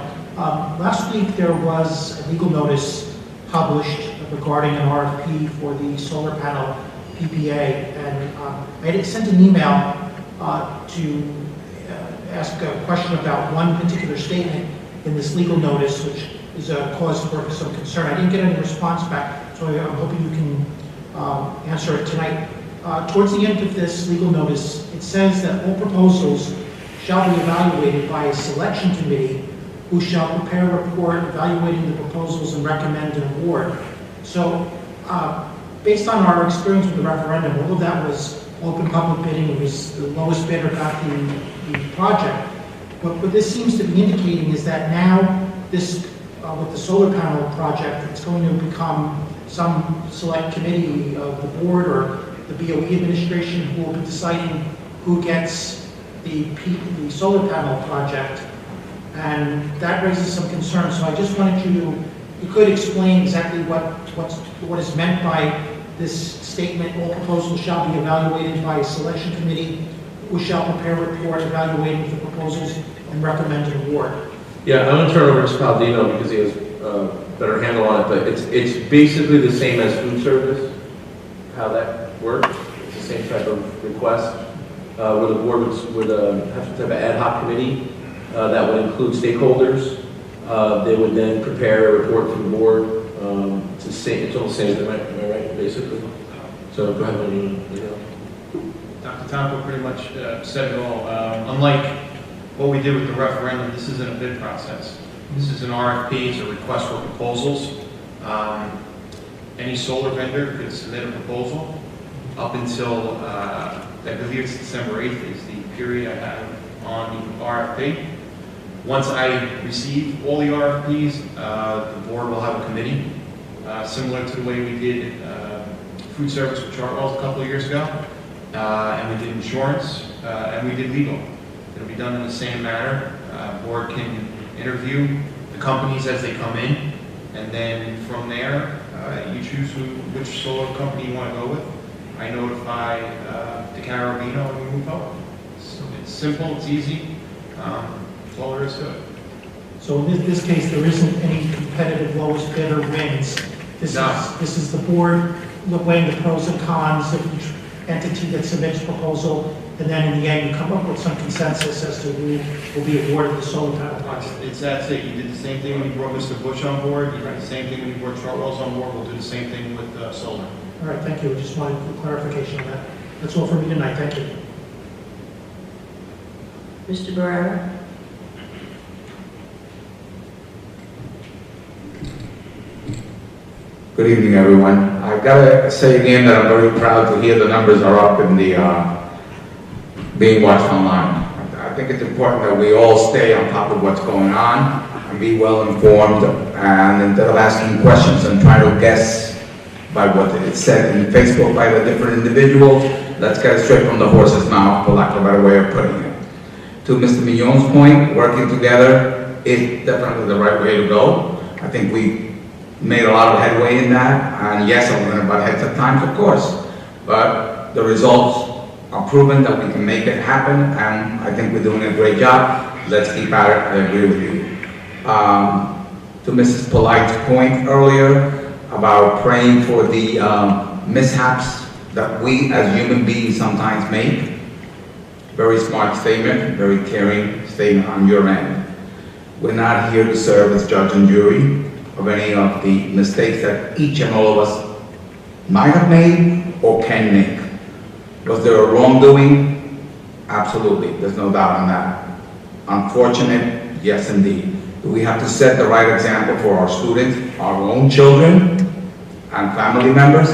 last week there was a legal notice published regarding an RFP for the solar panel PPA, and I had sent an email to ask a question about one particular statement in this legal notice, which is a cause for some concern. I didn't get any response back, so I'm hoping you can answer it tonight. Towards the end of this legal notice, it says that all proposals shall be evaluated by a selection committee who shall prepare a report evaluating the proposals and recommend an award. So, based on our experience with the referendum, all of that was open public bidding. It was the lowest bidder got the project. But what this seems to be indicating is that now this, with the solar panel project, it's going to become some select committee of the board or the BOE administration who will be deciding who gets the solar panel project. And that raises some concerns. So I just wanted you could explain exactly what is meant by this statement: all proposals shall be evaluated by a selection committee who shall prepare a report evaluating the proposals and recommend an award. Yeah, I'm going to turn it over to Spaldino because he has better handle on it, but it's basically the same as food service, how that works. It's the same type of request, where the board would have to have an ad hoc committee that would include stakeholders. They would then prepare a report for the board. It's all the same, am I right, basically? So go ahead, when you know. Dr. Tomko pretty much said it all. Unlike what we did with the referendum, this isn't a bid process. This is an RFP, it's a request for proposals. Any solar vendor could submit a proposal up until, I believe it's December 8th is the period I have on the RFP. Once I receive all the RFPs, the board will have a committee, similar to the way we did food service with Chartwell's a couple of years ago, and we did insurance, and we did legal. It'll be done in the same manner. Board can interview the companies as they come in, and then from there, you choose which solar company you want to go with. I notify the Carabino and we move forward. So it's simple, it's easy. That's all there is to it. So in this case, there isn't any competitive lowest bidder wins. This is the board weighing the pros and cons of each entity that submits a proposal, and then in the end, you come up with some consensus as to who will be awarded the solar panel project. That's it. You did the same thing when you brought Mr. Bush on board. You did the same thing when you brought Chartwell's on board. We'll do the same thing with solar. All right, thank you. I just wanted clarification on that. That's all for me tonight. Thank you. Mr. Barrera? Good evening, everyone. I've got to say again that I'm very proud to hear the numbers are up in the being watched online. I think it's important that we all stay on top of what's going on and be well informed, and instead of asking questions and trying to guess by what it's said in Facebook by the different individuals, let's get it straight from the horse's mouth, for lack of a better way of putting it. To Mr. Mignon's point, working together is definitely the right way to go. I think we made a lot of headway in that, and yes, I'm going to butt heads at times, of course, but the results are proven that we can make it happen, and I think we're doing a great job. Let's keep at it. I agree with you. To Mrs. Polite's point earlier about praying for the mishaps that we as human beings sometimes make, very smart statement, very caring statement on your end. We're not here to serve as judge and jury of any of the mistakes that each and all of us might have made or can make. Was there a wrongdoing? Absolutely, there's no doubt on that. Unfortunate? Yes, indeed. We have to set the right example for our students, our own children, and family members?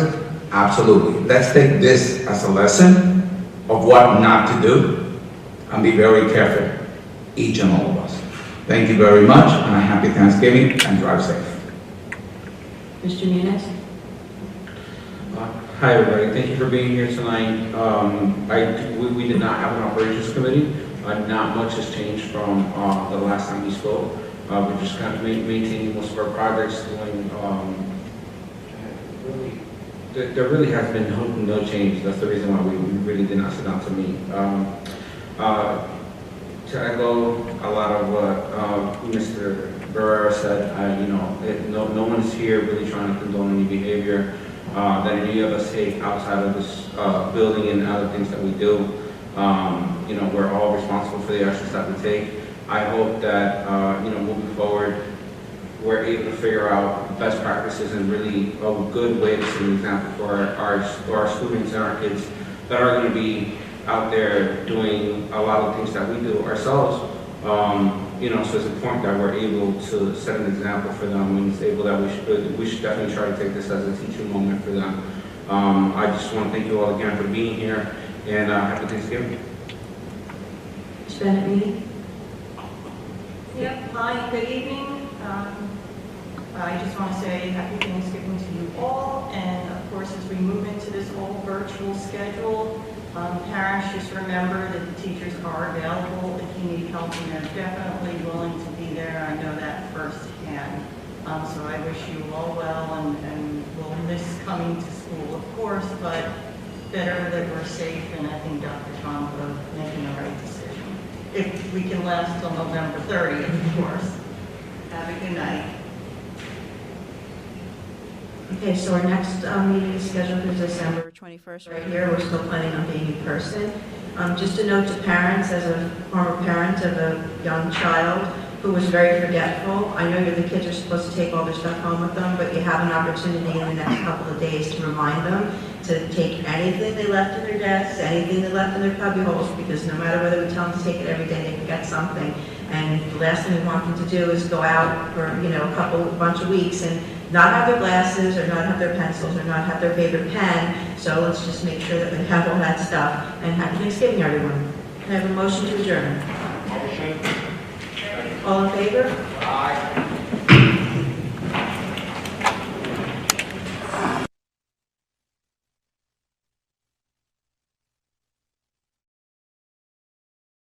Absolutely. Let's take this as a lesson of what not to do and be very careful, each and all of us. Thank you very much, and a happy Thanksgiving, and drive safe. Mr. Muniz? Hi, everybody. Thank you for being here tonight. We did not have an operations committee. Not much has changed from the last time we spoke. We're just kind of maintaining most of our projects, doing, there really has been no change. That's the reason why we really did not sit down to meet. To echo a lot of what Mr. Barrera said, no one is here really trying to condone any behavior that any of us take outside of this building and other things that we do. We're all responsible for the actions that we take. I hope that, moving forward, we're able to figure out best practices and really a good way to set an example for our students and our kids that are going to be out there doing a lot of things that we do ourselves. So it's important that we're able to set an example for them, and it's able that we should definitely try to take this as a teaching moment for them. I just want to thank you all again for being here, and happy Thanksgiving. Ms. Bennett Meeting? Yep, hi, good evening. I just want to say happy Thanksgiving to you all, and of course, as we move into this whole virtual schedule, parents just remember that the teachers are available if you need help, and they're definitely willing to be there. I know that firsthand. So I wish you all well, and we'll miss coming to school, of course, but better that we're safe, and I think Dr. Tomko making the right decision. If we can last till November 30th, of course. Have a good night. Okay, so our next meeting is scheduled for December 21st right here. We're still planning on being in person. Just a note to parents, as a former parent of a young child who was very forgetful, I know the kids are supposed to take all their stuff home with them, but you have an opportunity in the next couple of days to remind them to take anything they left in their desks, anything they left in their cubby holes, because no matter whether we tell them to take it every day, they forget something. And the last thing we want them to do is go out for, a bunch of weeks and not have their glasses, or not have their pencils, or not have their favorite pen. So let's just make sure that we have all that stuff. And happy Thanksgiving, everyone. Can I have a motion to adjourn? Motion. All in favor? Aye.